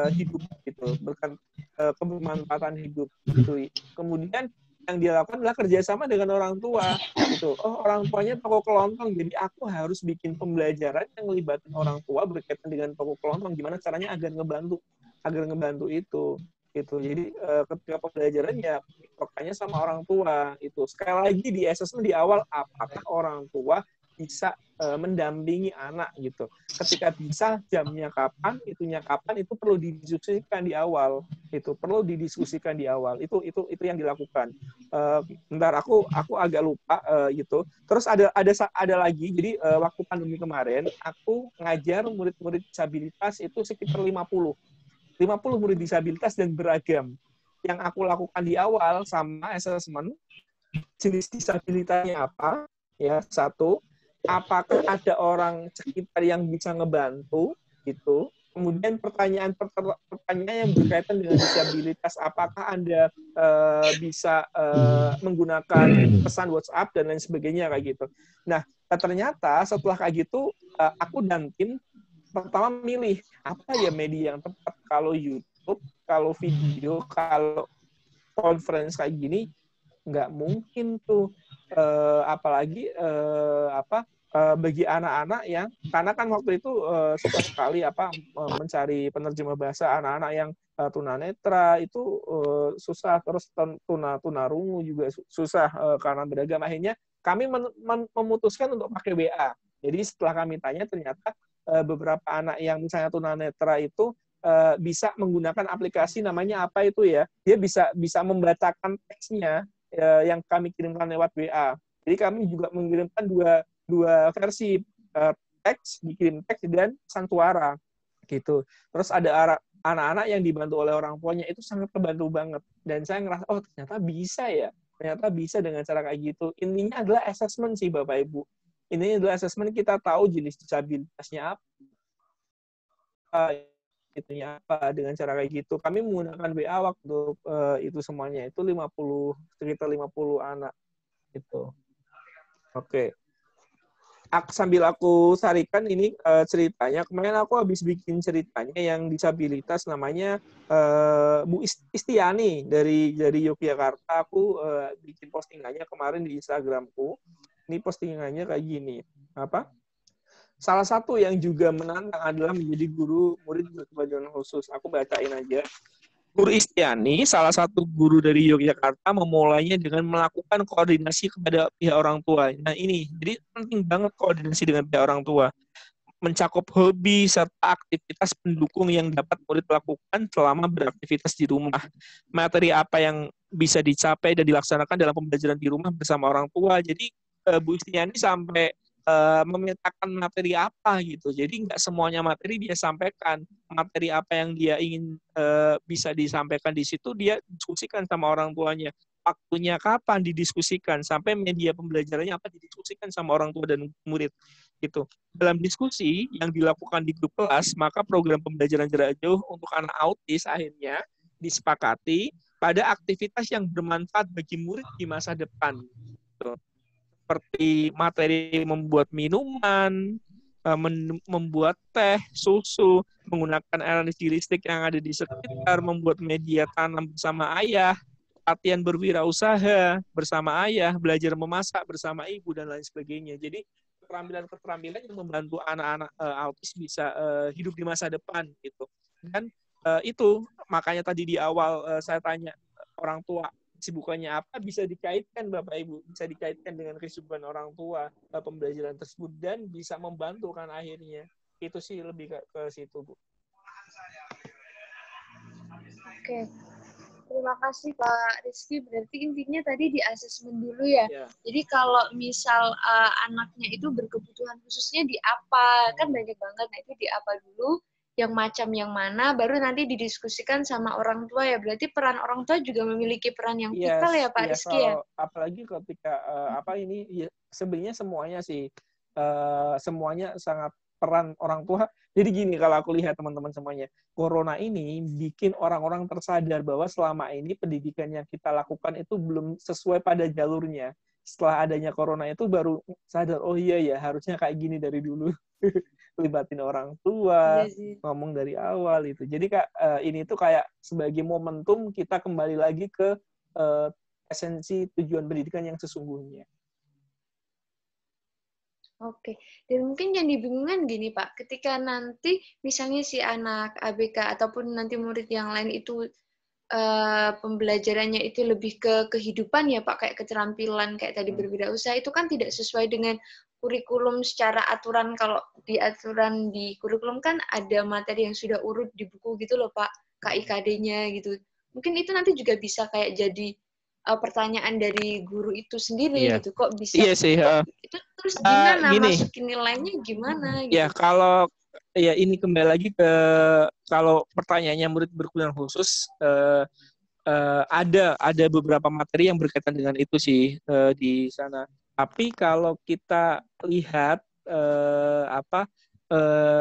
hidup gitu, kebermanfaatan hidup gitu. Kemudian yang dia lakukan adalah kerjasama dengan orang tua gitu. Oh, orang tuanya toko kelontong, jadi aku harus bikin pembelajaran yang melibatkan orang tua berkaitan dengan toko kelontong, gimana caranya agar ngebantu itu gitu. Jadi ketika pembelajaran ya pokoknya sama orang tua itu. Sekali lagi di assessment di awal, apakah orang tua bisa mendampingi anak gitu. Ketika bisa, jamnya kapan, itunya kapan, itu perlu didiskusikan di awal. Itu perlu didiskusikan di awal. Itu yang dilakukan. Bentar, aku agak lupa gitu. Terus ada lagi. Jadi waktu pandemi kemarin, aku ngajar murid-murid disabilitas itu sekitar 50 murid disabilitas dan beragam. Yang aku lakukan di awal sama assessment, jenis disabilitasnya apa, ya, satu, apakah ada orang sekitar yang bisa ngebantu, gitu. Kemudian pertanyaan yang berkaitan dengan disabilitas, apakah Anda bisa menggunakan pesan WhatsApp dan lain sebagainya kayak gitu. Nah, ternyata setelah kayak gitu, aku dan tim pertama milih apa ya media yang tepat. Kalau YouTube, kalau video, kalau conference kayak gini nggak mungkin tuh, apalagi bagi anak-anak yang, karena kan waktu itu susah sekali mencari penerjemah bahasa anak-anak yang tunanetra itu susah, terus tunarungu juga susah karena beragam. Akhirnya kami memutuskan untuk pakai WA. Jadi setelah kami tanya, ternyata beberapa anak yang misalnya tunanetra itu bisa menggunakan aplikasi namanya apa itu ya, dia bisa membacakan teksnya yang kami kirimkan lewat WA. Jadi kami juga mengirimkan dua versi, teks, dikirim teks dan pesan suara gitu. Terus ada anak-anak yang dibantu oleh orang tuanya, itu sangat kebantu banget. Dan saya ngerasa, oh ternyata bisa ya, ternyata bisa dengan cara kayak gitu. Intinya adalah assessment sih Bapak Ibu. Ini adalah assessment, kita tahu jenis disabilitasnya apa, itunya apa, dengan cara kayak gitu. Kami menggunakan WA waktu itu semuanya itu sekitar 50 anak itu. Oke. Sambil aku sarikan ini ceritanya, kemarin aku habis bikin ceritanya yang disabilitas, namanya Bu Istiani dari Yogyakarta. Aku bikin postingannya kemarin di Instagramku. Ini postingannya kayak gini. Salah satu yang juga menantang adalah menjadi guru murid berkebutuhan khusus. Aku bacain aja. Guru Istiani, salah satu guru dari Yogyakarta, memulainya dengan melakukan koordinasi kepada pihak orang tua. Nah ini, jadi penting banget koordinasi dengan pihak orang tua. Mencakup hobi serta aktivitas pendukung yang dapat murid lakukan selama beraktivitas di rumah. Materi apa yang bisa dicapai dan dilaksanakan dalam pembelajaran di rumah bersama orang tua. Jadi Bu Istiani sampai memetakan materi apa gitu. Jadi nggak semuanya materi dia sampaikan. Materi apa yang dia ingin bisa disampaikan di situ, dia diskusikan sama orang tuanya. Waktunya kapan didiskusikan, sampai media pembelajarannya apa didiskusikan sama orang tua dan murid gitu. Dalam diskusi yang dilakukan di grup kelas, maka program pembelajaran jarak jauh untuk anak autis akhirnya disepakati pada aktivitas yang bermanfaat bagi murid di masa depan. Gitu. Seperti materi membuat minuman, membuat teh, susu, menggunakan energi listrik yang ada di sekitar, membuat media tanam bersama ayah, latihan berwirausaha bersama ayah, belajar memasak bersama ibu, dan lain sebagainya. Jadi keterampilan-keterampilan yang membantu anak-anak autis bisa hidup di masa depan gitu. Dan itu makanya tadi di awal saya tanya orang tua kesibukannya apa, bisa dikaitkan Bapak Ibu, bisa dikaitkan dengan kesibukan orang tua pembelajaran tersebut dan bisa membantu kan akhirnya. Itu sih lebih ke situ, Bu. Oke. Terima kasih Pak Rizky. Berarti intinya tadi di asesmen dulu ya. Ya. Jadi kalau misal anaknya itu berkebutuhan khususnya di apa, kan banyak banget. Nah itu di apa dulu, yang macam yang mana, baru nanti didiskusikan sama orang tua ya. Berarti peran orang tua juga memiliki peran yang vital ya Pak Rizky ya. Apalagi ketika ya, sebenarnya semuanya sih semuanya sangat peran orang tua. Jadi gini, kalau aku lihat teman-teman semuanya, Corona ini bikin orang-orang tersadar bahwa selama ini pendidikan yang kita lakukan itu belum sesuai pada jalurnya. Setelah adanya Corona itu baru sadar, oh iya ya, harusnya kayak gini dari dulu. Libatin orang tua, ngomong dari awal itu. Jadi Kak, ini tuh kayak sebagai momentum kita kembali lagi ke esensi tujuan pendidikan yang sesungguhnya. Oke, dan mungkin yang dibingungkan gini Pak, ketika nanti misalnya si anak ABK ataupun nanti murid yang lain itu pembelajarannya itu lebih ke kehidupan ya Pak, kayak keterampilan kayak tadi berwirausaha, itu kan tidak sesuai dengan kurikulum secara aturan. Kalau di aturan di kurikulum kan ada materi yang sudah urut di buku gitu loh Pak, KIKD-nya gitu. Mungkin itu nanti juga bisa kayak jadi pertanyaan dari guru itu sendiri gitu, kok bisa sih, itu terus gimana gini, masukin nilainya gimana gitu. Ya kalau ya ini kembali lagi ke kalau pertanyaannya murid berkebutuhan khusus, ada beberapa materi yang berkaitan dengan itu sih di sana. Tapi kalau kita lihat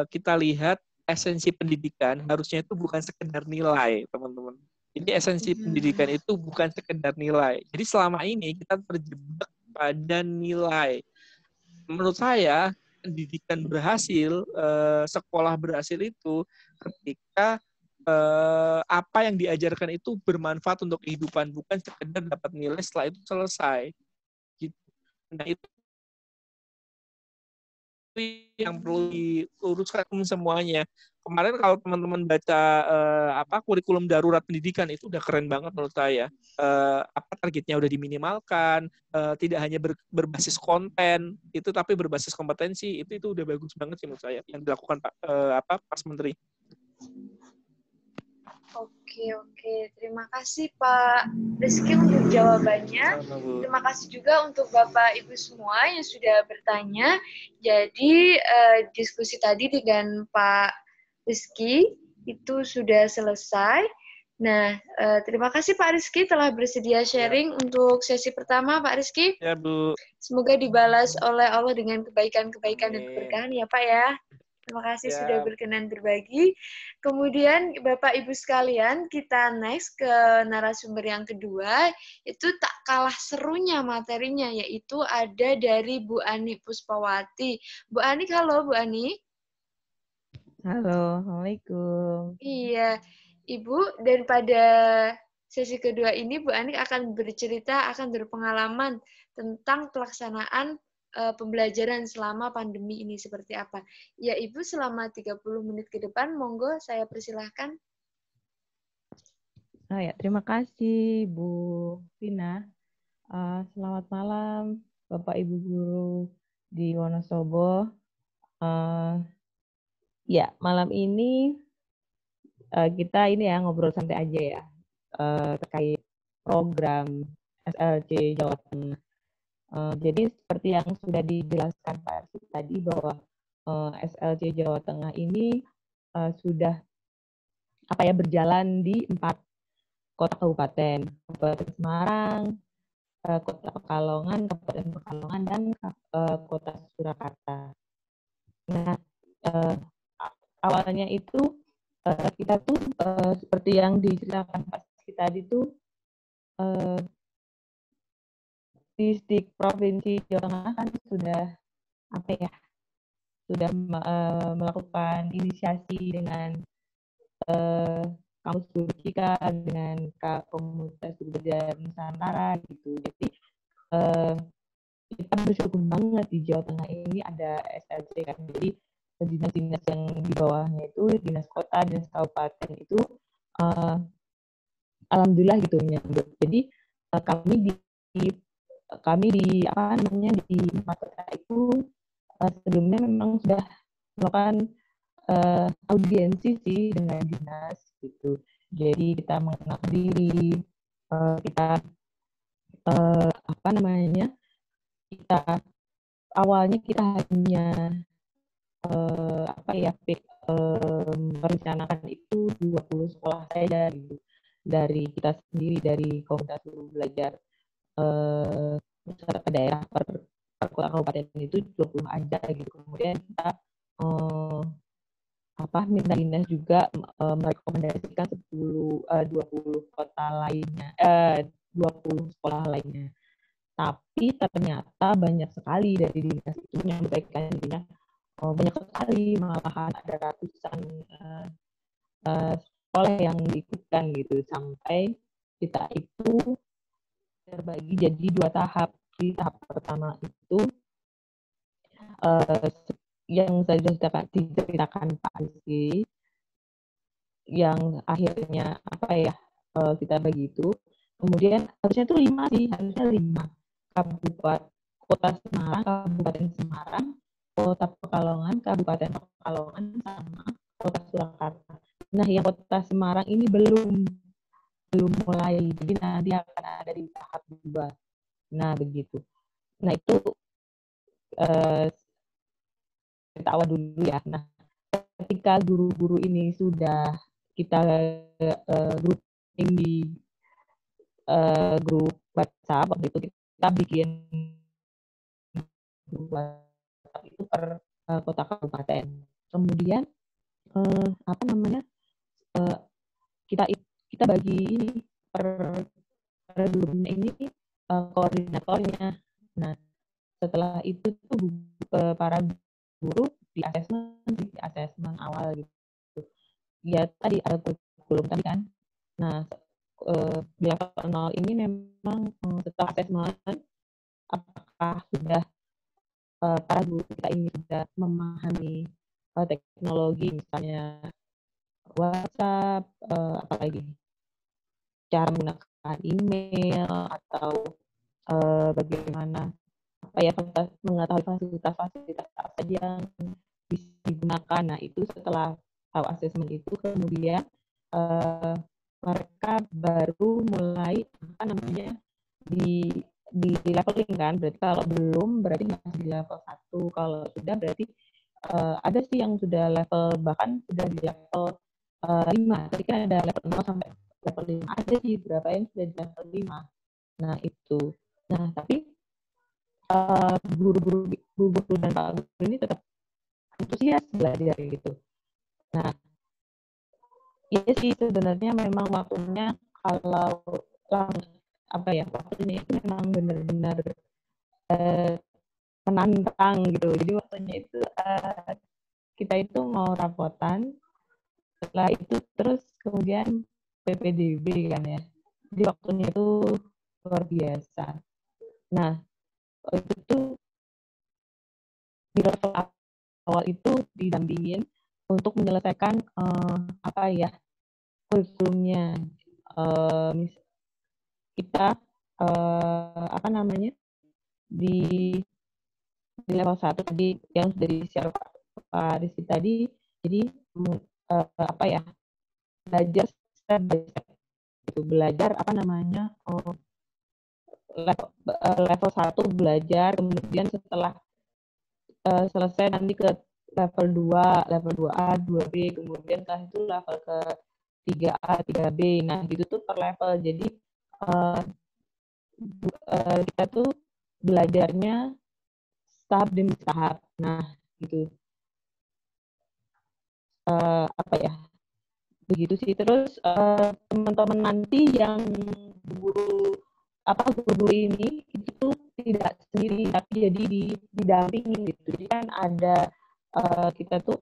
kita lihat esensi pendidikan harusnya itu bukan sekedar nilai, teman-teman. Jadi esensi pendidikan itu bukan sekedar nilai. Jadi selama ini kita terjebak pada nilai. Menurut saya pendidikan berhasil, sekolah berhasil itu ketika apa yang diajarkan itu bermanfaat untuk kehidupan, bukan sekedar dapat nilai setelah itu selesai. Gitu. Nah itu yang perlu diuruskan semuanya. Kemarin kalau teman-teman baca kurikulum darurat pendidikan itu udah keren banget menurut saya. Targetnya udah diminimalkan, tidak hanya berbasis konten itu tapi berbasis kompetensi, itu udah bagus banget sih menurut saya yang dilakukan Pak Menteri. Oke. Terima kasih Pak Rizky untuk jawabannya. Terima kasih juga untuk Bapak Ibu semua yang sudah bertanya. Jadi diskusi tadi dengan Pak Rizky itu sudah selesai. Nah, terima kasih Pak Rizky telah bersedia sharing untuk sesi pertama Pak Rizky. Ya Bu. Semoga dibalas oleh Allah dengan kebaikan-kebaikan dan keberkahan ya Pak ya. Terima kasih sudah berkenan berbagi. Kemudian Bapak Ibu sekalian, kita next ke narasumber yang kedua. Itu tak kalah serunya materinya, yaitu ada dari Bu Ani Puspawati. Bu Ani, halo Bu Ani. Halo, Assalamualaikum. Iya, Ibu, dan pada sesi kedua ini Bu Ani akan bercerita, akan berpengalaman tentang pelaksanaan pembelajaran selama pandemi ini seperti apa. Ya, Ibu, selama 30 menit ke depan, monggo saya persilahkan. Oh ya, terima kasih Bu Vina. Selamat malam Bapak Ibu guru di Wonosobo. Ya, malam ini kita ini ya ngobrol santai aja ya terkait program SLC Jawa Tengah. Jadi seperti yang sudah dijelaskan Pak Arsif tadi bahwa SLC Jawa Tengah ini sudah berjalan di 4 kota kabupaten, Kabupaten Semarang, Kota Pekalongan, Kabupaten Pekalongan, dan Kota Surakarta. Nah, awalnya itu kita tuh seperti yang diceritakan Pak Rizky tadi tuh di provinsi Jawa Tengah kan sudah sudah melakukan inisiasi dengan kampus guru kita, dengan komunitas guru belajar Nusantara gitu. Jadi kita bersyukur banget di Jawa Tengah ini ada SLC kan. Jadi dinas-dinas yang di bawahnya itu, dinas kota, dinas kabupaten itu alhamdulillah gitu menyambut. Jadi kami di apa namanya di Makassar itu sebelumnya memang sudah melakukan audiensi sih dengan dinas gitu. Jadi kita mengenal diri, kita apa namanya, kita awalnya kita hanya apa ya merencanakan itu 20 sekolah saja gitu. Dari kita sendiri, dari komunitas guru belajar masyarakat daerah per kota kabupaten itu 20 aja gitu. Kemudian kita minta dinas juga merekomendasikan 20 kota lainnya, 20 sekolah lainnya. Tapi ternyata banyak sekali dari dinas itu menyampaikan dirinya banyak sekali, malahan ada ratusan sekolah yang diikutkan gitu, sampai kita itu terbagi jadi 2 tahap. Di tahap pertama itu yang saya diceritakan Pak Rizky, yang akhirnya kita bagi itu. Kemudian harusnya itu 5 sih, harusnya 5. Kota Semarang, Kabupaten Semarang, Kota Pekalongan, Kabupaten Pekalongan, sama Kota Surakarta. Nah, yang Kota Semarang ini belum mulai, jadi nanti akan ada di tahap 2. Nah, begitu. Nah, itu kita awal dulu ya. Nah, ketika guru-guru ini sudah kita grouping di grup WhatsApp, waktu itu kita bikin grup WhatsApp itu per kota kabupaten. Kemudian kita bagi ini per grupnya ini koordinatornya. Nah, setelah itu tuh para guru di asesmen awal gitu. Ya tadi ada kurikulum tadi kan. Nah, di level 0 ini memang setelah asesmen apakah sudah para guru kita ini sudah memahami teknologi, misalnya WhatsApp, apalagi cara menggunakan email, atau bagaimana mengetahui fasilitas apa saja yang bisa digunakan. Nah, itu setelah tahu asesmen itu, kemudian mereka baru mulai di leveling kan. Berarti kalau belum berarti masih di level 1. Kalau sudah berarti ada sih yang sudah level, bahkan sudah di level 5. Tadi kan ada level 0 sampai level 5. Ada sih berapa yang sudah di level 5. Nah, itu. Nah, tapi guru-guru dan Pak Guru ini tetap antusias belajar gitu. Nah, ya sih sebenarnya memang waktunya kalau waktunya itu memang benar-benar menantang gitu. Jadi waktunya itu kita itu mau rapotan, setelah itu terus kemudian PPDB kan ya. Jadi waktunya itu luar biasa. Nah, itu di level awal itu didampingin untuk menyelesaikan kurikulumnya. Kita di level 1 tadi yang sudah di-share Pak Rizky tadi, jadi belajar step by step itu, belajar level 1 belajar, kemudian setelah selesai nanti ke level 2, level 2A, 2B, kemudian setelah itu level ke 3A, 3B. Nah, gitu tuh per level. Jadi kita tuh belajarnya tahap demi tahap. Nah, gitu. Begitu sih. Terus teman-teman nanti yang guru ini itu tuh tidak sendiri, tapi jadi didampingin gitu. Jadi kan ada kita tuh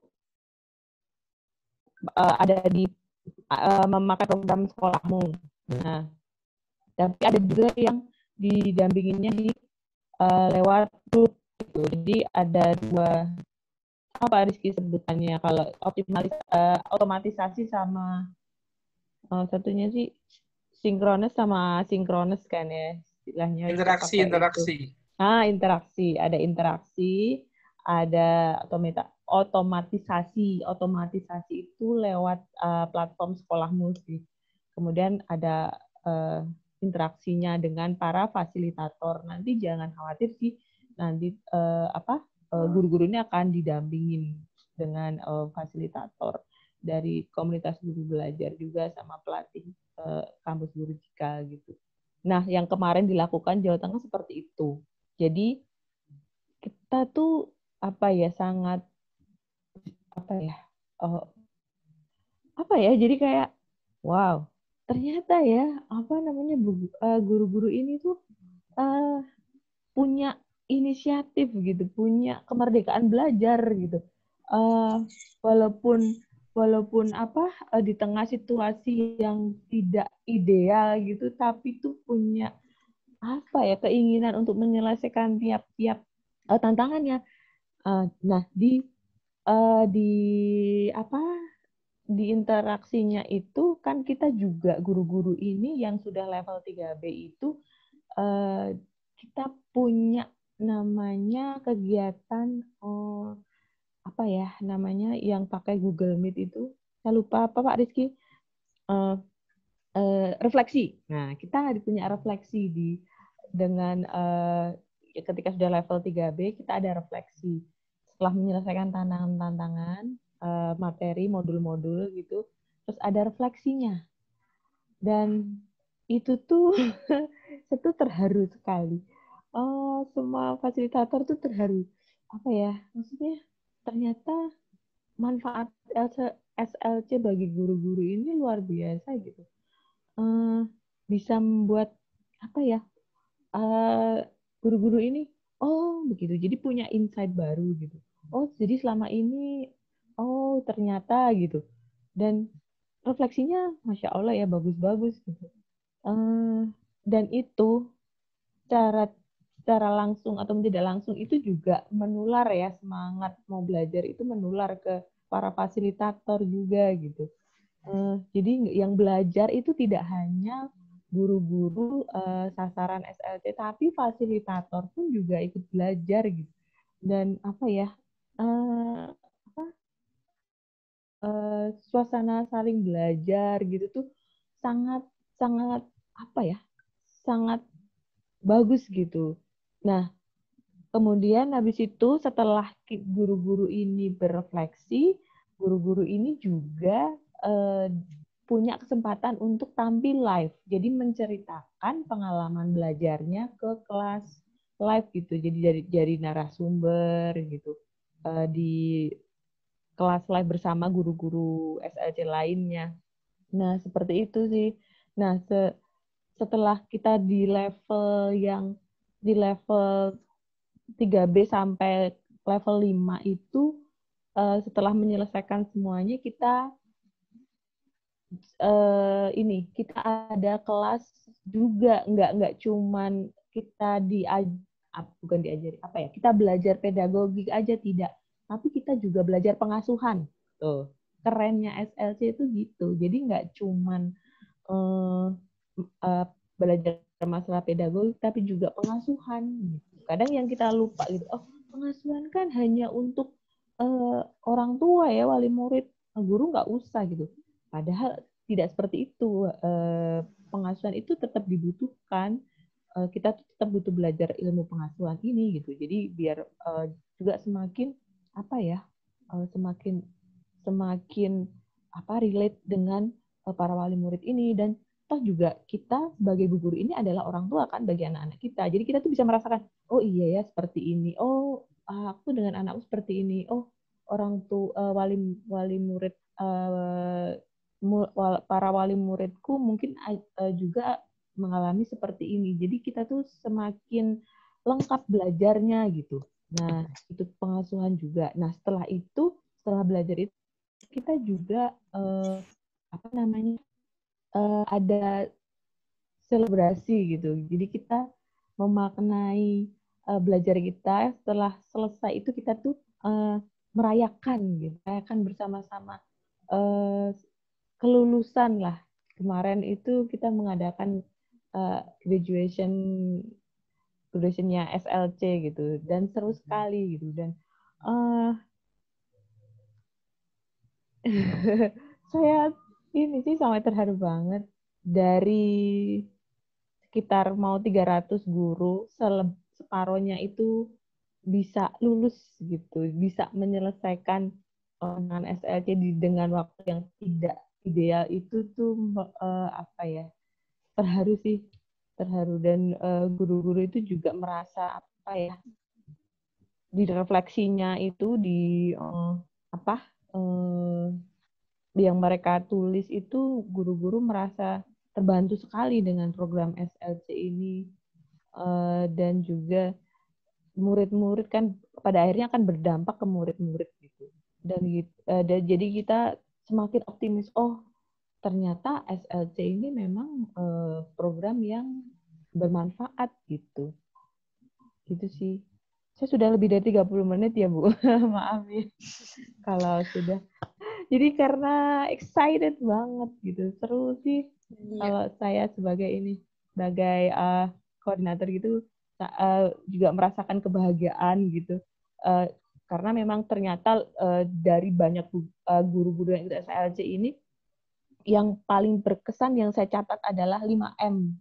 ada di memakai program sekolahmu. Nah, tapi ada juga yang didampinginnya di lewat grup gitu. Jadi ada dua, apa Rizky sebutannya, kalau otomatisasi sama satunya sih sinkronis sama sinkronis kan ya istilahnya, kita pakai itu. Interaksi, ada otomatisasi itu lewat platform sekolahmu sih. Kemudian ada interaksinya dengan para fasilitator. Nanti jangan khawatir sih, nanti guru-guru ini akan didampingin dengan fasilitator dari komunitas guru belajar juga sama pelatih kampus guru Jika gitu. Nah, yang kemarin dilakukan Jawa Tengah seperti itu. Jadi kita tuh sangat jadi kayak wow, ternyata ya guru-guru ini tuh punya inisiatif gitu, punya kemerdekaan belajar gitu. Walaupun di tengah situasi yang tidak ideal gitu, tapi tuh punya keinginan untuk menyelesaikan tiap-tiap tantangannya. Nah, di interaksinya itu kan kita juga guru-guru ini yang sudah level 3B itu kita punya namanya kegiatan yang pakai Google Meet itu. Saya lupa apa Pak Rizky? Refleksi. Nah, kita punya refleksi dengan ketika sudah level 3B kita ada refleksi. Setelah menyelesaikan tantangan-tantangan, materi, modul-modul gitu, terus ada refleksinya. Dan itu tuh itu terharu sekali. Semua fasilitator tuh terharu. Maksudnya ternyata manfaat SLC bagi guru-guru ini luar biasa gitu. Bisa membuat guru-guru ini begitu, jadi punya insight baru gitu. Jadi selama ini ternyata gitu. Dan refleksinya Masya Allah ya, bagus-bagus gitu. Dan itu secara langsung atau tidak langsung itu juga menular ya, semangat mau belajar itu menular ke para fasilitator juga gitu. Jadi yang belajar itu tidak hanya guru-guru sasaran SLC, tapi fasilitator pun juga ikut belajar gitu. Dan suasana saling belajar gitu tuh sangat sangat bagus gitu. Nah, kemudian habis itu setelah guru-guru ini berefleksi, guru-guru ini juga punya kesempatan untuk tampil live. Jadi menceritakan pengalaman belajarnya ke kelas live gitu. Jadi dari narasumber gitu. Di kelas live bersama guru-guru SLC lainnya. Nah, seperti itu sih. Nah, setelah kita di level 3B sampai level 5 itu, setelah menyelesaikan semuanya, kita kita ada kelas juga, nggak cuman kita kita belajar pedagogik aja, tidak, tapi kita juga belajar pengasuhan. Tuh, kerennya SLC itu gitu. Jadi nggak cuman belajar masalah pedagogik, tapi juga pengasuhan. Kadang yang kita lupa gitu, pengasuhan kan hanya untuk orang tua ya, wali murid, guru nggak usah gitu. Padahal tidak seperti itu. Pengasuhan itu tetap dibutuhkan. Kita tetap butuh belajar ilmu pengasuhan ini gitu. Jadi biar juga semakin semakin relate dengan para wali murid ini. Dan toh juga kita sebagai guru ini adalah orang tua kan bagi anak-anak kita. Jadi kita tuh bisa merasakan, oh iya ya seperti ini. Oh, aku dengan anakku seperti ini. Oh, orang tua wali murid para wali muridku mungkin juga mengalami seperti ini. Jadi kita tuh semakin lengkap belajarnya gitu. Nah, itu pengasuhan juga. Nah, setelah belajar itu kita juga ada selebrasi gitu. Jadi kita memaknai belajar kita setelah selesai itu kita tuh merayakan gitu, merayakan bersama-sama kelulusan lah. Kemarin itu kita mengadakan graduationnya SLC gitu dan seru sekali gitu dan saya ini sih sampai terharu banget dari sekitar mau 300 guru separohnya itu bisa lulus gitu, bisa menyelesaikan dengan SLC dengan waktu yang tidak ideal itu tuh terharu sih, terharu dan guru-guru itu juga merasa di refleksinya itu yang mereka tulis itu guru-guru merasa terbantu sekali dengan program SLC ini dan juga murid-murid kan pada akhirnya akan berdampak ke murid-murid gitu dan jadi kita semakin optimis ternyata SLC ini memang program yang bermanfaat gitu sih. Saya sudah lebih dari 30 menit ya Bu. Maaf ya kalau sudah. Jadi karena excited banget gitu. Seru sih kalau saya sebagai koordinator gitu juga merasakan kebahagiaan gitu. Karena memang ternyata dari banyak guru-guru yang ikut SLC ini yang paling berkesan yang saya catat adalah 5M.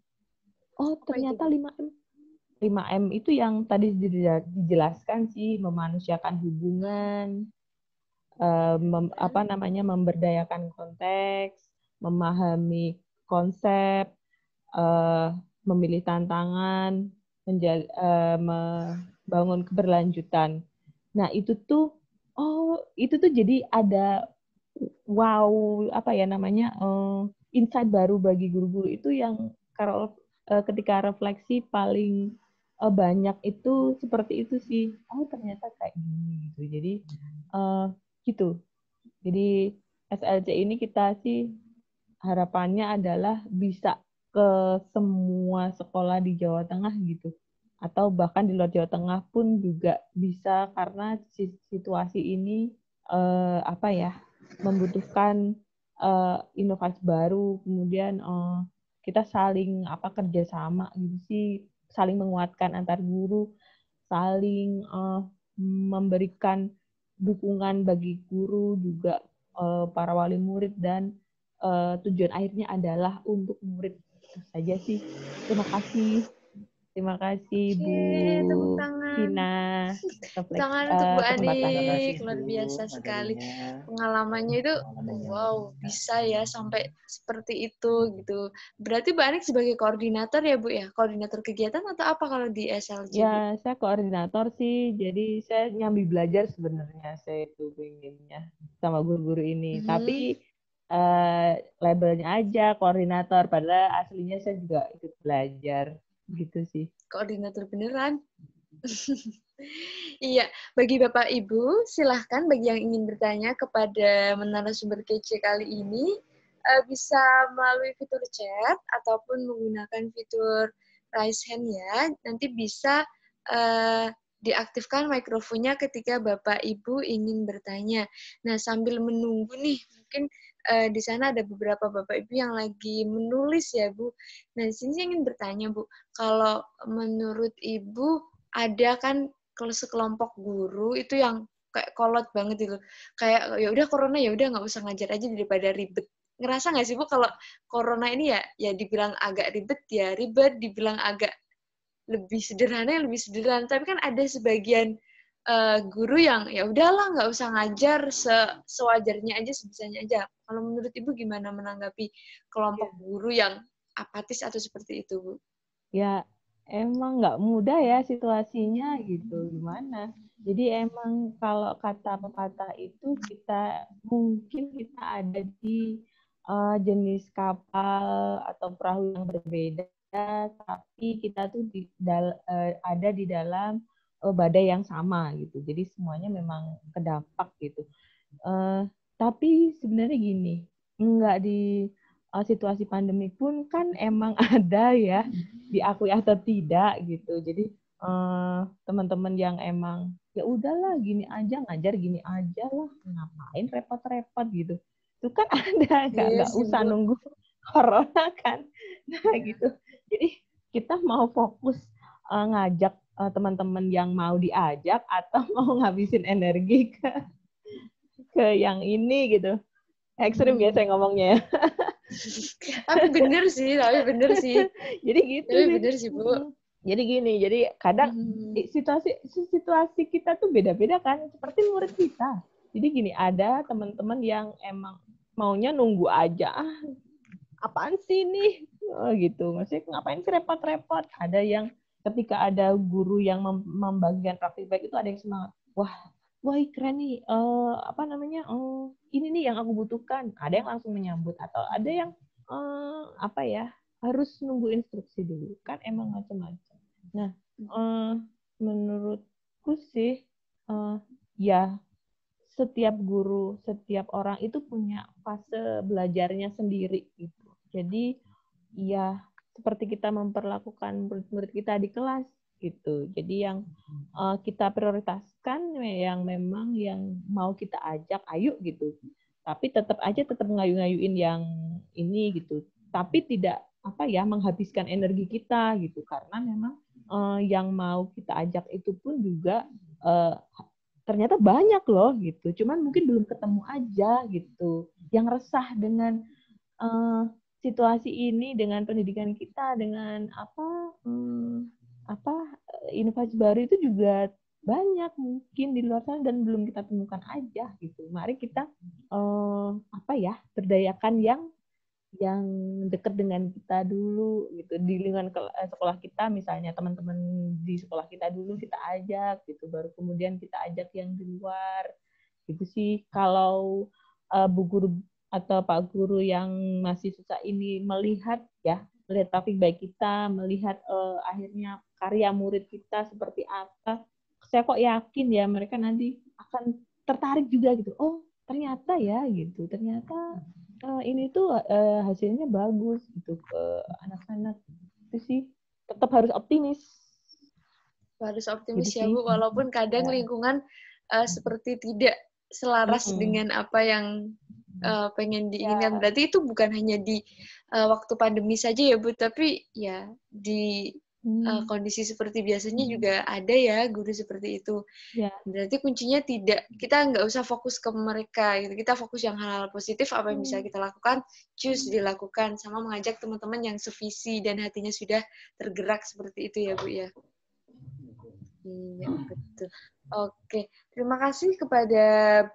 Oh, ternyata 5M. 5M itu yang tadi dijelaskan sih, memanusiakan hubungan, memberdayakan konteks, memahami konsep, memilih tantangan, membangun keberlanjutan. Nah, itu tuh jadi ada insight baru bagi guru-guru itu yang ketika refleksi paling banyak itu seperti itu sih. Ternyata kayak gini gitu. Jadi gitu. Jadi SLC ini kita sih harapannya adalah bisa ke semua sekolah di Jawa Tengah gitu. Atau bahkan di luar Jawa Tengah pun juga bisa karena situasi ini membutuhkan inovasi baru, kemudian kita saling kerjasama gitu sih, saling menguatkan antar guru, saling memberikan dukungan bagi guru juga para wali murid dan tujuan akhirnya adalah untuk murid. Itu saja sih. Terima kasih Bu Hina. Tangan untuk Bu Anik, luar biasa sekali. Pengalamannya itu, wow, bisa ya sampai seperti itu gitu. Berarti Bu Anik sebagai koordinator ya Bu ya? Koordinator kegiatan atau apa kalau di SLC? Ya, saya koordinator sih, jadi saya nyambi belajar sebenarnya, saya itu pengennya sama guru-guru ini. Tapi labelnya aja koordinator, padahal aslinya saya juga ikut belajar. Gitu sih. Koordinator beneran. Iya, bagi Bapak Ibu, silahkan bagi yang ingin bertanya kepada narasumber kece kali ini, bisa melalui fitur chat ataupun menggunakan fitur raise hand ya. Nanti bisa diaktifkan mikrofonnya ketika Bapak Ibu ingin bertanya. Nah, sambil menunggu nih, mungkin di sana ada beberapa Bapak Ibu yang lagi menulis ya, Bu. Nah, di sini saya ingin bertanya, Bu, kalau menurut Ibu ada kan kalau sekelompok guru itu yang kayak kolot banget itu, kayak ya udah corona ya udah nggak usah ngajar aja daripada ribet. Ngerasa nggak sih Bu kalau corona ini ya dibilang agak ribet ya ribet, dibilang agak lebih sederhana lebih sederhana, tapi kan ada sebagian guru yang ya udahlah nggak usah ngajar sewajarnya aja, sebisanya aja. Kalau menurut Ibu gimana menanggapi kelompok guru yang apatis atau seperti itu, Bu? Ya, emang nggak mudah ya situasinya gitu. Gimana? Jadi emang kalau kata pepatah itu mungkin kita ada di jenis kapal atau perahu yang berbeda, tapi kita tuh ada di dalam badai yang sama gitu. Jadi semuanya memang kedampak gitu. Tapi sebenarnya gini, nggak di situasi pandemi pun kan emang ada ya, diakui atau tidak gitu. Jadi teman-teman yang emang ya udahlah gini aja, ngajar gini aja lah, ngapain repot-repot gitu. Itu kan ada, Iya nggak sih, usah Bu. nunggu corona kan. Nah gitu. Jadi kita mau fokus ngajak teman-teman yang mau diajak atau mau ngabisin energi ke yang ini gitu. Ekstrim biasa ngomongnya ya. Tapi bener sih. Jadi gitu Tapi sih. bener sih, Bu. Jadi gini, jadi kadang situasi kita tuh beda-beda kan, seperti murid kita. Jadi gini, ada teman-teman yang emang maunya nunggu aja, apaan sih nih? Oh, gitu. Maksudnya ngapain sih repot-repot? Ada yang ketika ada guru yang membagikan praktik baik itu ada yang semangat. Wah, keren nih. Ini nih yang aku butuhkan. Ada yang langsung menyambut atau ada yang harus nunggu instruksi dulu. Kan emang macam-macam. Nah, menurutku sih ya setiap guru, setiap orang itu punya fase belajarnya sendiri gitu. Jadi ya seperti kita memperlakukan murid-murid kita di kelas gitu. Jadi yang kita prioritaskan yang memang yang mau kita ajak, ayo gitu. Tapi tetap ngayu-ngayuin yang ini gitu. Tapi tidak menghabiskan energi kita gitu, karena memang yang mau kita ajak itu pun juga ternyata banyak loh gitu. Cuman mungkin belum ketemu aja gitu. Yang resah dengan situasi ini, dengan pendidikan kita, dengan inovasi baru itu juga banyak mungkin di luar sana dan belum kita temukan aja gitu. Mari kita berdayakan yang dekat dengan kita dulu gitu, di lingkungan sekolah kita, misalnya teman-teman di sekolah kita dulu kita ajak gitu, baru kemudian kita ajak yang di luar gitu sih. Kalau Bu Guru atau Pak Guru yang masih susah ini melihat traffic baik kita, melihat akhirnya karya murid kita seperti apa, saya kok yakin ya mereka nanti akan tertarik juga gitu. Oh ternyata ya gitu, ternyata ini tuh hasilnya bagus gitu ke anak-anak. Itu sih tetap harus optimis. Harus optimis gitu ya, sih. Bu, walaupun kadang lingkungan seperti tidak selaras dengan apa yang pengen diinginkan. Berarti itu bukan hanya di waktu pandemi saja ya, Bu, tapi ya di kondisi seperti biasanya juga ada ya guru seperti itu. Ya. Berarti kuncinya kita nggak usah fokus ke mereka gitu. Kita fokus yang hal-hal positif, apa yang bisa kita lakukan, choose dilakukan, sama mengajak teman-teman yang sevisi dan hatinya sudah tergerak seperti itu ya, Bu ya. Iya, betul. Oke, terima kasih kepada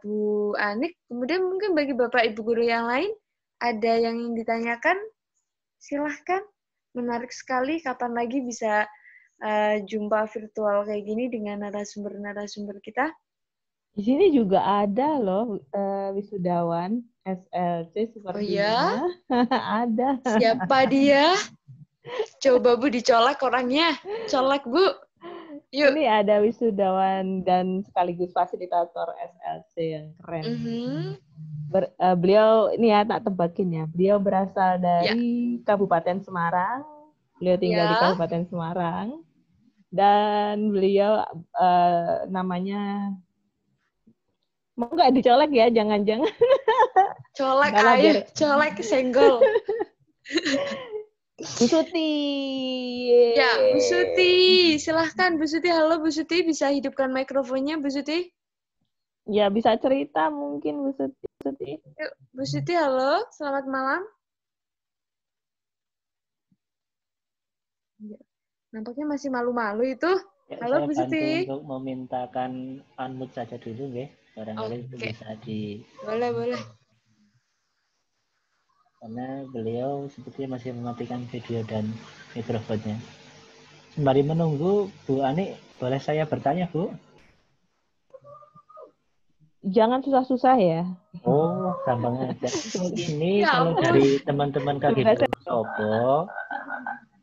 Bu Anik. Kemudian mungkin bagi Bapak Ibu guru yang lain, ada yang ingin ditanyakan? Silahkan. Menarik sekali, kapan lagi bisa jumpa virtual kayak gini dengan narasumber-narasumber kita? Di sini juga ada loh wisudawan SLC sepertinya. Oh ya? Ada. Siapa dia? Coba Bu dicolek orangnya. Colek Bu. Yuk. Ini ada wisudawan dan sekaligus fasilitator SLC yang keren. Beliau ini ya tak tebakin ya. Beliau berasal dari Kabupaten Semarang. Beliau tinggal di Kabupaten Semarang dan beliau namanya mau nggak dicolek ya? Jangan-jangan. Colek aja, colek senggol. Bu Suti. Ya, Bu Suti. Silahkan Bu Suti. Halo Bu Suti, bisa hidupkan mikrofonnya Bu Suti? Ya, bisa cerita mungkin Bu Suti. Yuk, Bu Suti, halo. Selamat malam. Nampaknya masih malu-malu itu. Ya, halo Bu Suti. Saya bantu untuk memintakan unmute saja dulu ya. Barangkali itu bisa Boleh. Karena beliau sepertinya masih mematikan video dan mikrofonnya. Sembari menunggu Bu Ani, boleh saya bertanya Bu? Jangan susah-susah ya. Oh, gampang aja. Ini kalau dari teman-teman KGB Sobo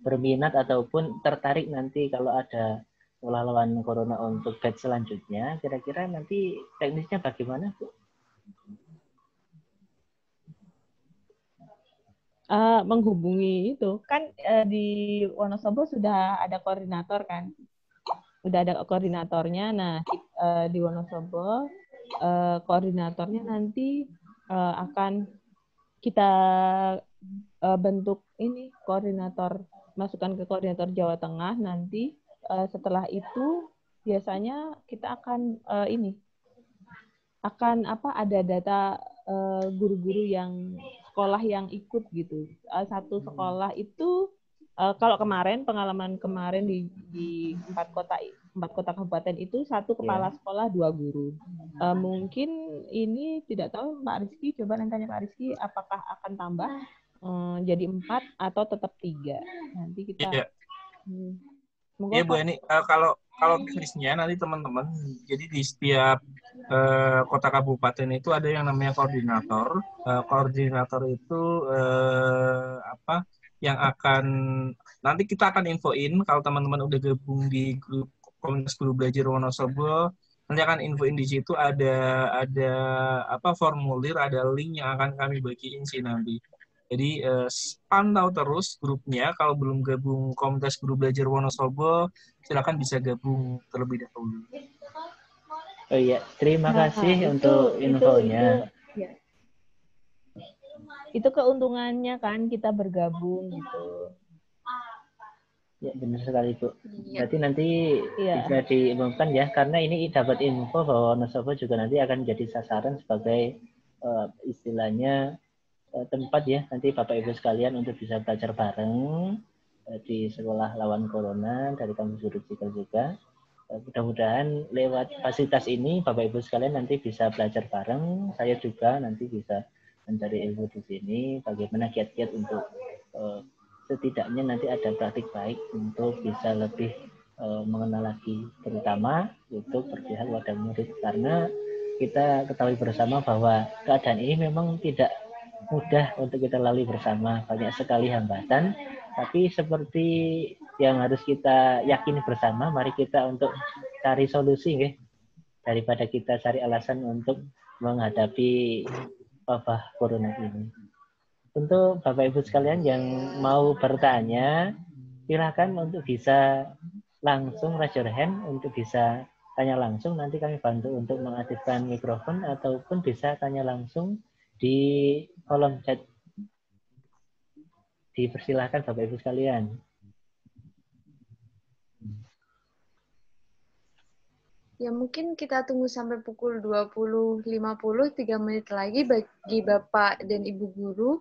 berminat ataupun tertarik nanti kalau ada sekolah lawan corona untuk batch selanjutnya, kira-kira nanti teknisnya bagaimana, Bu? Menghubungi itu kan di Wonosobo sudah ada koordinator kan, udah ada koordinatornya. Nah di Wonosobo koordinatornya nanti akan kita bentuk ini koordinator, masukkan ke koordinator Jawa Tengah. Nanti setelah itu biasanya kita akan ada data guru-guru yang sekolah yang ikut gitu. Satu sekolah itu kalau pengalaman kemarin di 4 kota kabupaten itu satu kepala sekolah 2 guru. Mungkin ini tidak tahu Pak Rizky, coba nanti tanya Pak Rizky apakah akan tambah jadi 4 atau tetap 3. Nanti kita Iya Bu Eni, kalau teknisnya nanti teman-teman, jadi di setiap kota kabupaten itu ada yang namanya koordinator. Koordinator itu yang akan nanti kita akan infoin kalau teman-teman udah gabung di grup komunitas guru belajar Wonosobo, nanti akan infoin di situ ada formulir, ada link yang akan kami bagiin sih nanti. Jadi pantau terus grupnya. Kalau belum gabung komunitas guru belajar Wonosobo, silakan bisa gabung terlebih dahulu. Oh iya, terima kasih untuk infonya. Itu keuntungannya kan kita bergabung gitu. Ya benar sekali Bu. Berarti nanti bisa diumumkan ya, karena ini dapat info bahwa Wonosobo juga nanti akan jadi sasaran sebagai istilahnya tempat ya nanti Bapak Ibu sekalian untuk bisa belajar bareng di sekolah lawan corona dari kampus Guru Cikal juga. Mudah-mudahan lewat fasilitas ini Bapak Ibu sekalian nanti bisa belajar bareng. Saya juga nanti bisa mencari ilmu di sini. Bagaimana kiat-kiat untuk setidaknya nanti ada praktik baik untuk bisa lebih mengenal lagi, terutama untuk perihal wadah murid, karena kita ketahui bersama bahwa keadaan ini memang tidak mudah untuk kita lalui bersama, banyak sekali hambatan, tapi seperti yang harus kita yakini bersama, mari kita untuk cari solusi ya, daripada kita cari alasan untuk menghadapi wabah corona ini. Untuk Bapak Ibu sekalian yang mau bertanya, silakan untuk bisa langsung raise your hand untuk bisa tanya langsung, nanti kami bantu untuk mengaktifkan mikrofon ataupun bisa tanya langsung di kolom chat. Dipersilahkan Bapak Ibu sekalian. Ya mungkin kita tunggu sampai pukul 20.50, 3 menit lagi bagi Bapak dan Ibu guru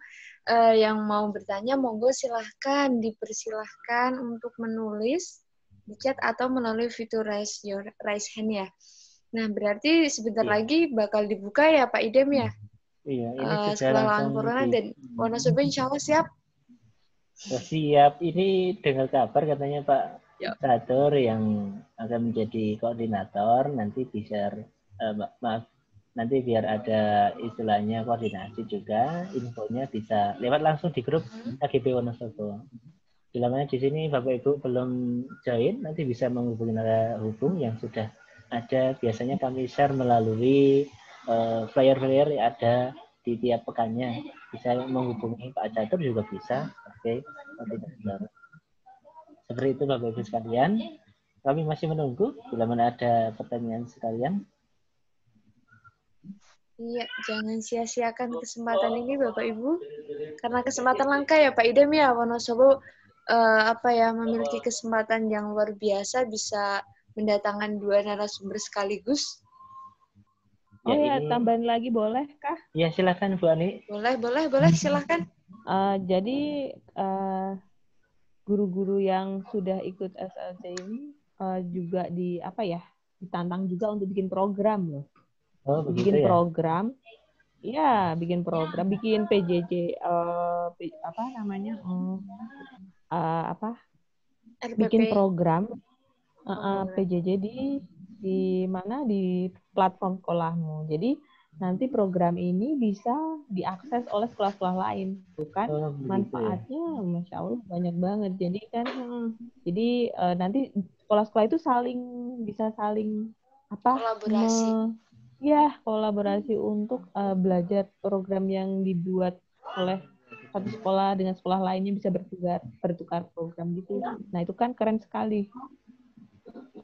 yang mau bertanya, monggo silahkan dipersilahkan untuk menulis di chat atau melalui fitur raise hand ya. Nah berarti sebentar lagi bakal dibuka ya Pak Idem ya? Iya, ini sudah sekolah lawan langsung corona dan Wonosobo insya Allah siap. Siap. Ini dengar kabar katanya Pak Catur yang akan menjadi koordinator, nanti bisa nanti biar ada istilahnya koordinasi juga, infonya bisa lewat langsung di grup KGB Wonosobo. Bila mana di sini Bapak Ibu belum join, nanti bisa menghubungi narahubung yang sudah ada. Biasanya kami share melalui flyer-flyer yang ada di tiap pekannya. Bisa menghubungi Pak Catur juga bisa. Oke. Seperti itu Bapak Ibu sekalian. Kami masih menunggu bila mana ada pertanyaan sekalian. Iya, jangan sia-siakan kesempatan ini Bapak Ibu. Karena kesempatan langka ya Pak Idem ya, Wonosobo memiliki kesempatan yang luar biasa bisa mendatangkan 2 narasumber sekaligus. Oh ya, tambahan lagi boleh kah? Ya silakan Bu Ani. Boleh silakan. Jadi guru-guru yang sudah ikut SLC ini juga ditantang juga untuk bikin program loh. Oh, bikin ya? program. Iya, bikin program, bikin PJJ bikin program PJJ di mana di platform sekolahmu. Jadi nanti program ini bisa diakses oleh sekolah-sekolah lain, bukan? Oh, begitu ya. Manfaatnya, masya Allah banyak banget. Jadi kan, jadi nanti sekolah-sekolah itu bisa saling Kolaborasi. kolaborasi untuk belajar program yang dibuat oleh satu sekolah dengan sekolah lainnya, bisa bertukar program gitu. Nah itu kan keren sekali.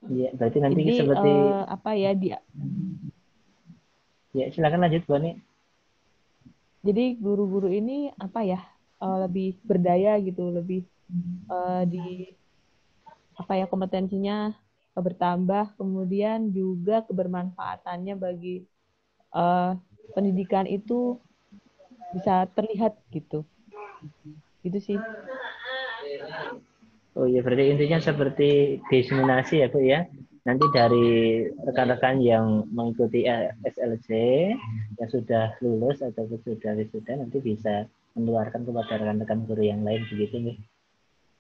Iya, berarti nanti Jadi seperti ya silakan lanjut Bu Ani. jadi guru-guru ini lebih berdaya gitu, lebih di kompetensinya bertambah, kemudian juga kebermanfaatannya bagi pendidikan itu bisa terlihat gitu. Gitu sih. Oh iya, berarti intinya seperti diseminasi ya Bu ya. Nanti dari rekan-rekan yang mengikuti SLC yang sudah lulus atau sudah wisuda nanti bisa menularkan kepada rekan-rekan guru yang lain begitu nih.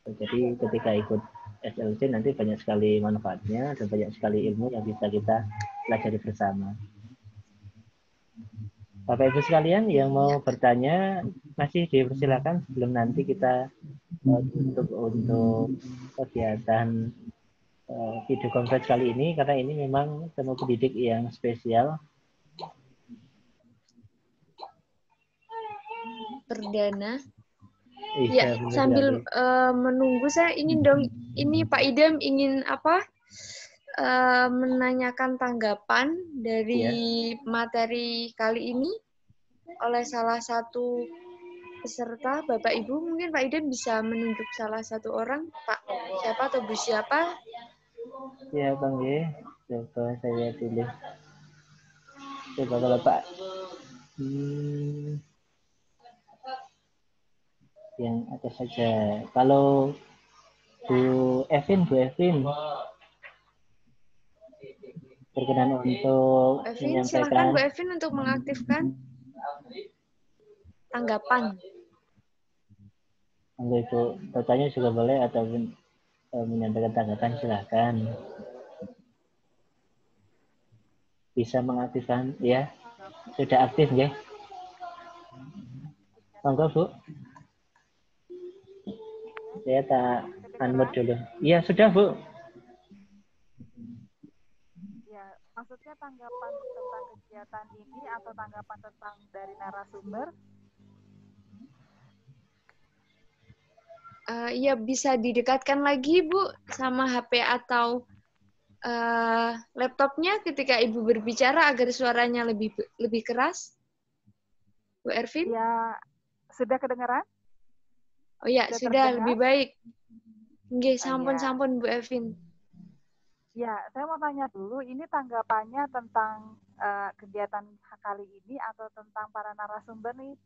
Jadi ketika ikut SLC nanti banyak sekali manfaatnya dan banyak sekali ilmu yang bisa kita pelajari bersama. Bapak Ibu sekalian yang mau bertanya masih dipersilakan sebelum nanti kita untuk kegiatan video conference kali ini, karena ini memang temu pendidik yang spesial. Perdana. Iya, Ya, sambil menunggu saya ingin dong, ini Pak Idam ingin menanyakan tanggapan dari materi kali ini oleh salah satu peserta. Bapak Ibu, mungkin Pak Idam bisa menunjuk salah satu orang, Pak siapa atau Bu siapa? Ya Bang Ye, coba saya pilih. Coba kalau Pak yang atas saja. Kalau Bu Evin berkenan untuk Evin, menyampaikan. silakan Bu Evin untuk mengaktifkan tanggapan. Untuk itu bertanya juga boleh atau menyampaikan tanggapan silahkan. Bisa mengaktifkan ya. Sudah aktif ya. Monggo Bu. Saya tak unmute dulu. Iya sudah Bu. Maksudnya tanggapan tentang kegiatan ini atau tanggapan tentang dari narasumber? Iya, bisa didekatkan lagi Bu sama HP atau laptopnya ketika Ibu berbicara agar suaranya lebih keras. Bu Ervin? Ya, sudah kedengaran? Oh ya, sudah lebih baik. Nggih, sampun Bu Ervin. Ya, saya mau tanya dulu, ini tanggapannya tentang kegiatan kali ini atau tentang para narasumber nih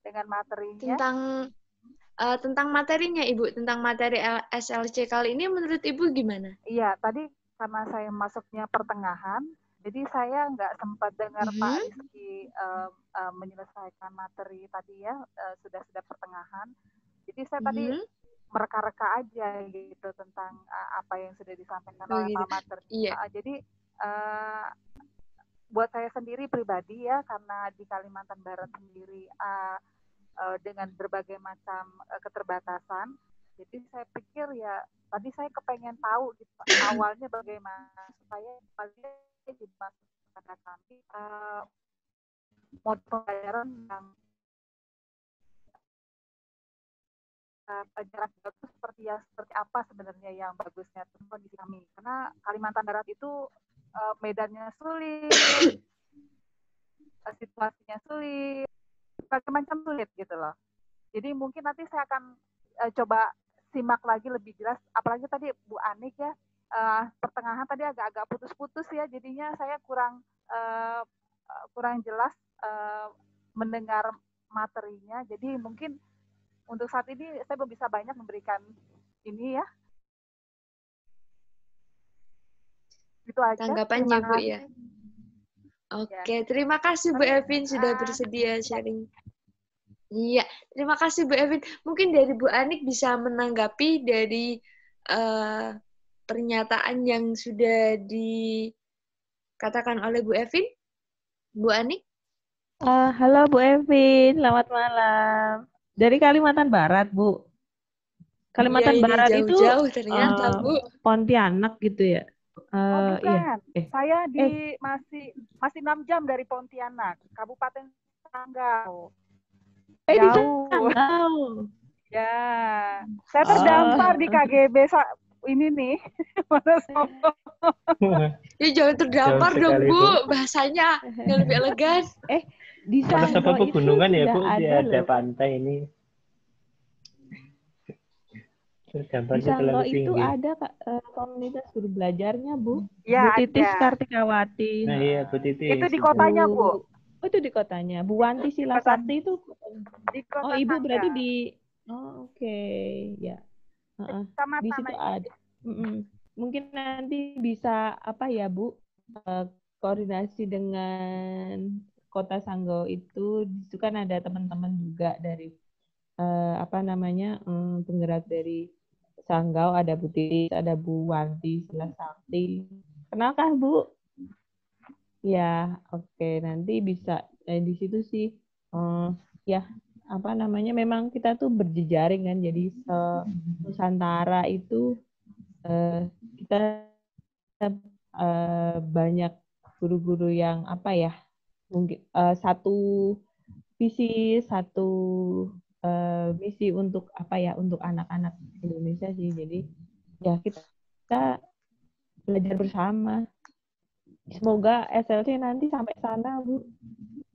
dengan materinya? Tentang materinya, Ibu, tentang materi SLC kali ini menurut Ibu gimana? Iya, tadi karena saya masuknya pertengahan, jadi saya nggak sempat dengar Pak Rizky menyelesaikan materi tadi ya, sudah pertengahan. Jadi saya tadi mereka-reka aja gitu tentang apa yang sudah disampaikan oleh Pak Mater. Jadi buat saya sendiri pribadi ya, karena di Kalimantan Barat sendiri dengan berbagai macam keterbatasan, jadi saya pikir ya tadi saya kepengen tahu gitu, awalnya bagaimana supaya dimasuk kepada kami modul pelajaran yang jarak jauh itu seperti apa sebenarnya yang bagusnya kondisi kami, karena Kalimantan Barat itu medannya sulit, situasinya sulit, macam-macam sulit gitu loh. Jadi mungkin nanti saya akan coba simak lagi lebih jelas, apalagi tadi Bu Anik ya, pertengahan tadi agak-agak putus-putus ya, jadinya saya kurang jelas mendengar materinya. Jadi mungkin untuk saat ini saya belum bisa banyak memberikan ini ya. Itu aja. Tanggapannya Bu ya. Oke, terima kasih Bu Evin sudah bersedia sharing. Iya, terima kasih Bu Evin. Mungkin dari Bu Anik bisa menanggapi dari pernyataan yang sudah dikatakan oleh Bu Evin. Bu Anik? Halo Bu Evin, selamat malam. Dari Kalimantan Barat, Bu. Iya, Kalimantan ini Barat itu jauh-jauh ternyata, Bu. Pontianak gitu ya? Oh Iya. bukan, saya masih 6 jam dari Pontianak, Kabupaten Sanggau. Di Jauh. Sanggau. Ya, saya terdampar di KGB ini nih. Ya jangan terdampar Jauh dong, sekali, Bu. Bu. Bahasanya yang lebih elegan. Di Mana Sanggau apa itu pegunungan ya, sudah Bu? Dia ada ada loh. pantai ini. Di Dampaknya Sanggau terlalu itu tinggi. ada komunitas guru belajarnya, Bu. Ya, Bu Titis ada. Nah, Kartikawati. iya, Bu Titi. Itu di kotanya, Bu. Oh, itu di kotanya. Bu Wanti Di kota, Silasakti itu. di kota Oh, Ibu berarti Sanggau. di. Oh, oke. Ya. Di Kecamatan situ aja. ada. Mungkin nanti bisa apa ya, Bu? Koordinasi dengan Kota Sanggau itu. Di situ kan ada teman-teman juga dari penggerak dari Sanggau, ada Bu Titis, ada Bu Wanti Silasakti. Kenalkah, Bu? Ya, oke. Nanti bisa di situ sih. Ya, memang kita tuh berjejaring kan. Jadi Nusantara itu kita banyak guru-guru yang mungkin satu visi, satu misi untuk untuk anak-anak Indonesia sih. Jadi ya kita belajar bersama. Semoga SLC nanti sampai sana, Bu.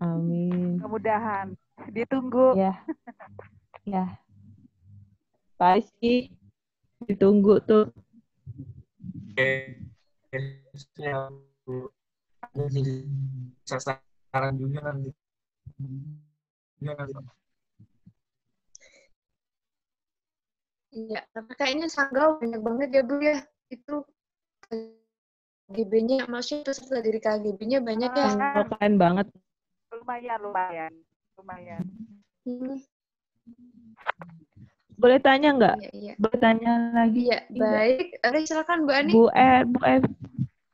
Amin. Mudah-mudahan. Ditunggu. Ya. Pak Rizky, ditunggu tuh. Oke. Sasaran juga nanti. Iya, tapi kayaknya Sanggau banyak banget ya, Bu ya. Itu KGB-nya, maksudnya peserta dari KGB-nya banyak ya. Keren banget. Lumayan. Boleh tanya nggak? Iya. Boleh tanya lagi? Iya, baik. Silakan Bu Ani.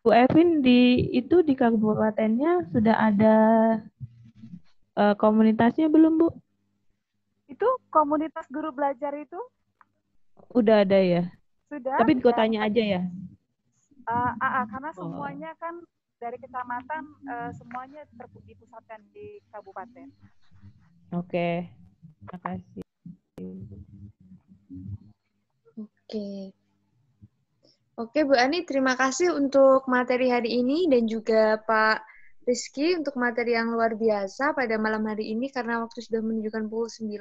Bu Evin di kabupatennya sudah ada komunitasnya belum, Bu? Itu komunitas guru belajar itu? Udah ada ya? Sudah. Tapi di kotanya aja ya? Karena semuanya kan dari kecamatan, semuanya dipusatkan di kabupaten. Oke. Makasih. Oke, Bu Ani, terima kasih untuk materi hari ini dan juga Pak Rizky untuk materi yang luar biasa pada malam hari ini karena waktu sudah menunjukkan pukul 9.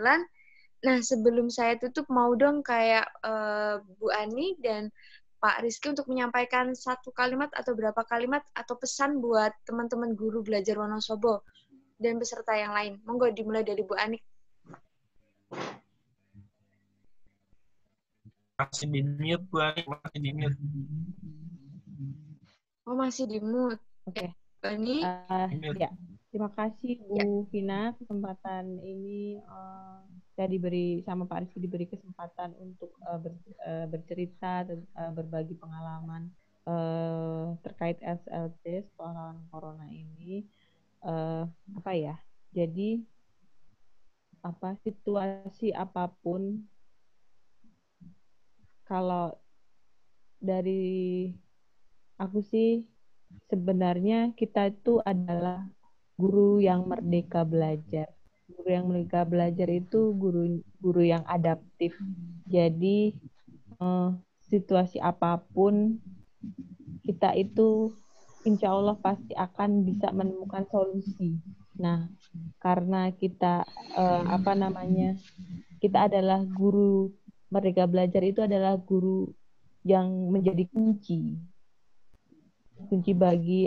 Nah, sebelum saya tutup, mau dong kayak Bu Ani dan Pak Rizky untuk menyampaikan satu kalimat atau berapa kalimat atau pesan buat teman-teman guru belajar Wonosobo dan peserta yang lain. Monggo dimulai dari Bu Ani. Masih di mute, Bu Ani. Masih di mute. Oh, masih di mute. Oke. Bu Ani? Ya. Terima kasih Bu Vina, kesempatan ini saya sama Pak Rizky diberi kesempatan untuk bercerita dan berbagi pengalaman terkait SLC setelah corona ini. Jadi situasi apapun, kalau dari aku sih sebenarnya kita itu adalah guru yang merdeka belajar. Guru yang merdeka belajar itu guru yang adaptif. Jadi situasi apapun kita itu insya Allah pasti akan bisa menemukan solusi. Nah, karena kita kita adalah guru merdeka belajar, itu adalah guru yang menjadi kunci bagi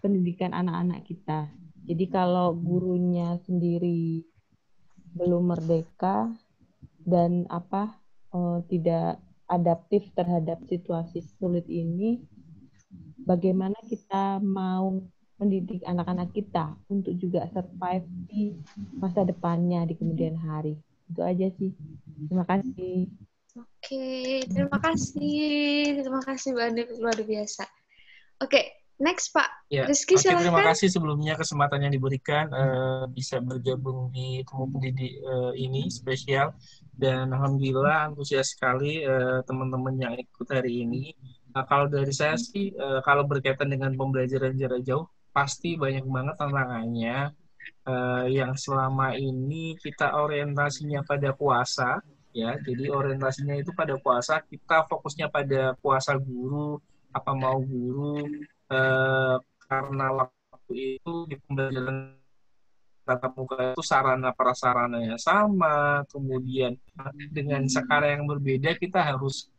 pendidikan anak-anak kita. Jadi kalau gurunya sendiri belum merdeka dan tidak adaptif terhadap situasi sulit ini, bagaimana kita mau mendidik anak-anak kita untuk juga survive di masa depannya di kemudian hari. Itu aja sih. Terima kasih. Oke, terima kasih. Terima kasih Bu Ani, luar biasa. Oke, Next, Pak. Ya, Rizky, oke, terima silahkan. kasih sebelumnya kesempatan yang diberikan bisa bergabung di temu pendidik ini spesial, dan alhamdulillah antusias sekali teman-teman yang ikut hari ini. Nah, kalau dari saya sih kalau berkaitan dengan pembelajaran jarak jauh pasti banyak banget tantangannya yang selama ini kita orientasinya pada puasa, ya. Jadi orientasinya itu pada puasa, kita fokusnya pada puasa guru, apa mau guru, karena waktu itu di pembelajaran tatap muka itu sarana prasarananya sama, kemudian dengan sekarang yang berbeda kita harus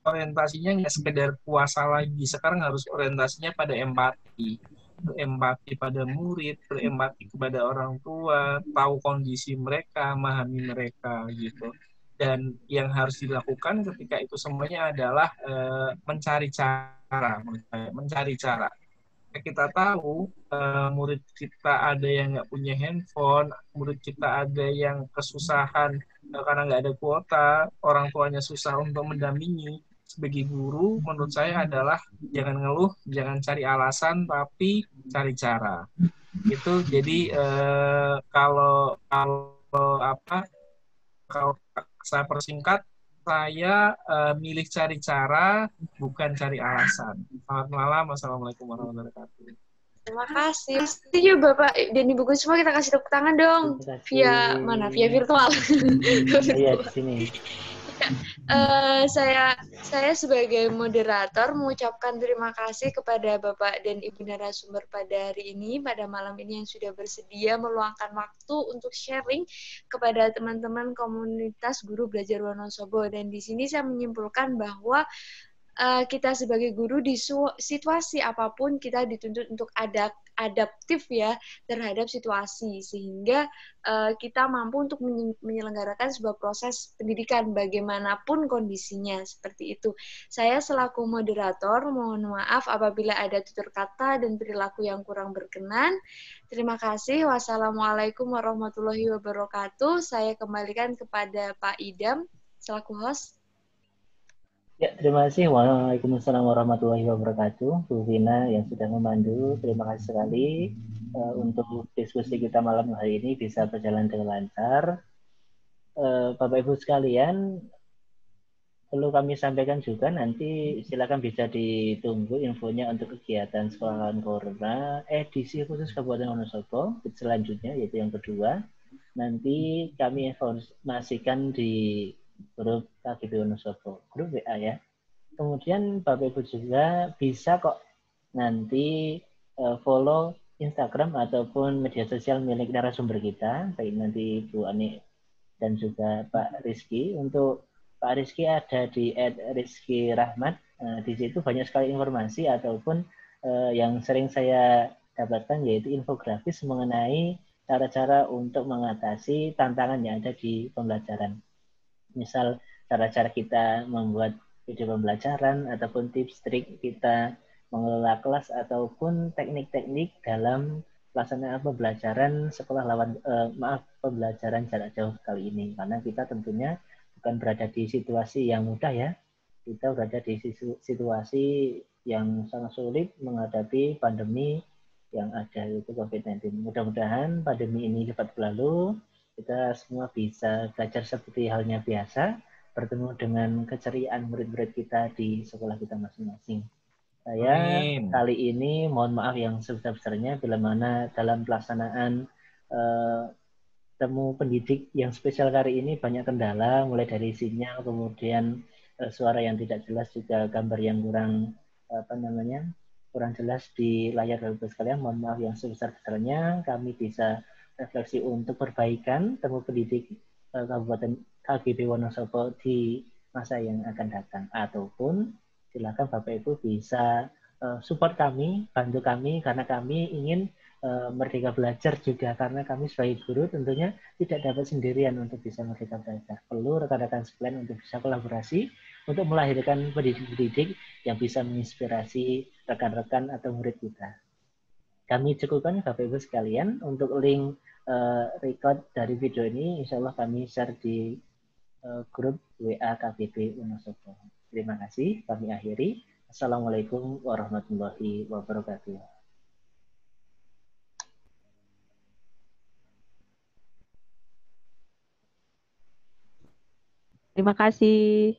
orientasinya nggak sekedar puasa lagi, sekarang harus orientasinya pada empati, berempati pada murid, berempati kepada orang tua, tahu kondisi mereka, memahami mereka gitu. Dan yang harus dilakukan ketika itu semuanya adalah mencari cara. Kita tahu murid kita ada yang nggak punya handphone, murid kita ada yang kesusahan karena nggak ada kuota, orang tuanya susah untuk mendampingi. Sebagai guru, menurut saya adalah jangan ngeluh, jangan cari alasan, tapi cari cara. Itu jadi kalau saya persingkat, saya milih cari cara, bukan cari alasan. Selamat malam, wassalamualaikum warahmatullahi wabarakatuh. Terima kasih. Setuju Bapak dan Ibu Gus semua, kita kasih tepuk tangan dong. Via mana? Via virtual. Iya, di sini. Saya sebagai moderator mengucapkan terima kasih kepada Bapak dan Ibu narasumber pada hari ini, pada malam ini yang sudah bersedia meluangkan waktu untuk sharing kepada teman-teman komunitas guru belajar Wonosobo. Dan di sini saya menyimpulkan bahwa kita sebagai guru di situasi apapun kita dituntut untuk adaptif ya terhadap situasi, sehingga kita mampu untuk menyelenggarakan sebuah proses pendidikan bagaimanapun kondisinya, seperti itu. Saya selaku moderator mohon maaf apabila ada tutur kata dan perilaku yang kurang berkenan. Terima kasih. Wassalamualaikum warahmatullahi wabarakatuh. Saya kembalikan kepada Pak Idam selaku host. Ya, terima kasih. Waalaikumsalam warahmatullahi wabarakatuh. Bu Vina yang sudah memandu, terima kasih sekali untuk diskusi kita malam hari ini bisa berjalan dengan lancar. Bapak Ibu sekalian, perlu kami sampaikan juga, nanti silakan bisa ditunggu infonya untuk kegiatan sekolah lawan corona edisi khusus Kabupaten Wonosobo selanjutnya, yaitu yang kedua. Nanti kami informasikan di grup KGB Wonosobo, grup WA ya. Kemudian Bapak Ibu juga bisa kok nanti follow Instagram ataupun media sosial milik narasumber kita, baik nanti Bu Ani dan juga Pak Rizky. Untuk Pak Rizky ada di @rizkyrahmat. Di situ banyak sekali informasi ataupun yang sering saya dapatkan yaitu infografis mengenai cara-cara untuk mengatasi tantangan yang ada di pembelajaran. Misal cara-cara kita membuat video pembelajaran ataupun tips trik kita mengelola kelas ataupun teknik-teknik dalam pelaksanaan pembelajaran sekolah pembelajaran jarak jauh kali ini, karena kita tentunya bukan berada di situasi yang mudah ya, kita berada di situasi yang sangat sulit menghadapi pandemi yang ada, yaitu COVID-19. Mudah-mudahan pandemi ini cepat berlalu, kita semua bisa belajar seperti halnya biasa, bertemu dengan keceriaan murid-murid kita di sekolah kita masing-masing. Saya kali ini mohon maaf yang sebesar-besarnya bila mana dalam pelaksanaan temu pendidik yang spesial kali ini banyak kendala, mulai dari sinyal, kemudian suara yang tidak jelas, juga gambar yang kurang jelas di layar Bapak sekalian. Mohon maaf yang sebesar-besarnya. Kami bisa refleksi untuk perbaikan temu pendidik Kabupaten KGB Wonosobo di masa yang akan datang, ataupun silakan Bapak Ibu bisa support kami, bantu kami, karena kami ingin merdeka belajar juga, karena kami sebagai guru tentunya tidak dapat sendirian untuk bisa merdeka belajar. Perlu rekan-rekan sekalian untuk bisa kolaborasi untuk melahirkan pendidik-pendidik yang bisa menginspirasi rekan-rekan atau murid kita. Kami cukupkan Bapak Ibu sekalian. Untuk link record dari video ini insya Allah kami share di grup WA KBB Wonosobo. Terima kasih, kami akhiri. Assalamualaikum warahmatullahi wabarakatuh. Terima kasih.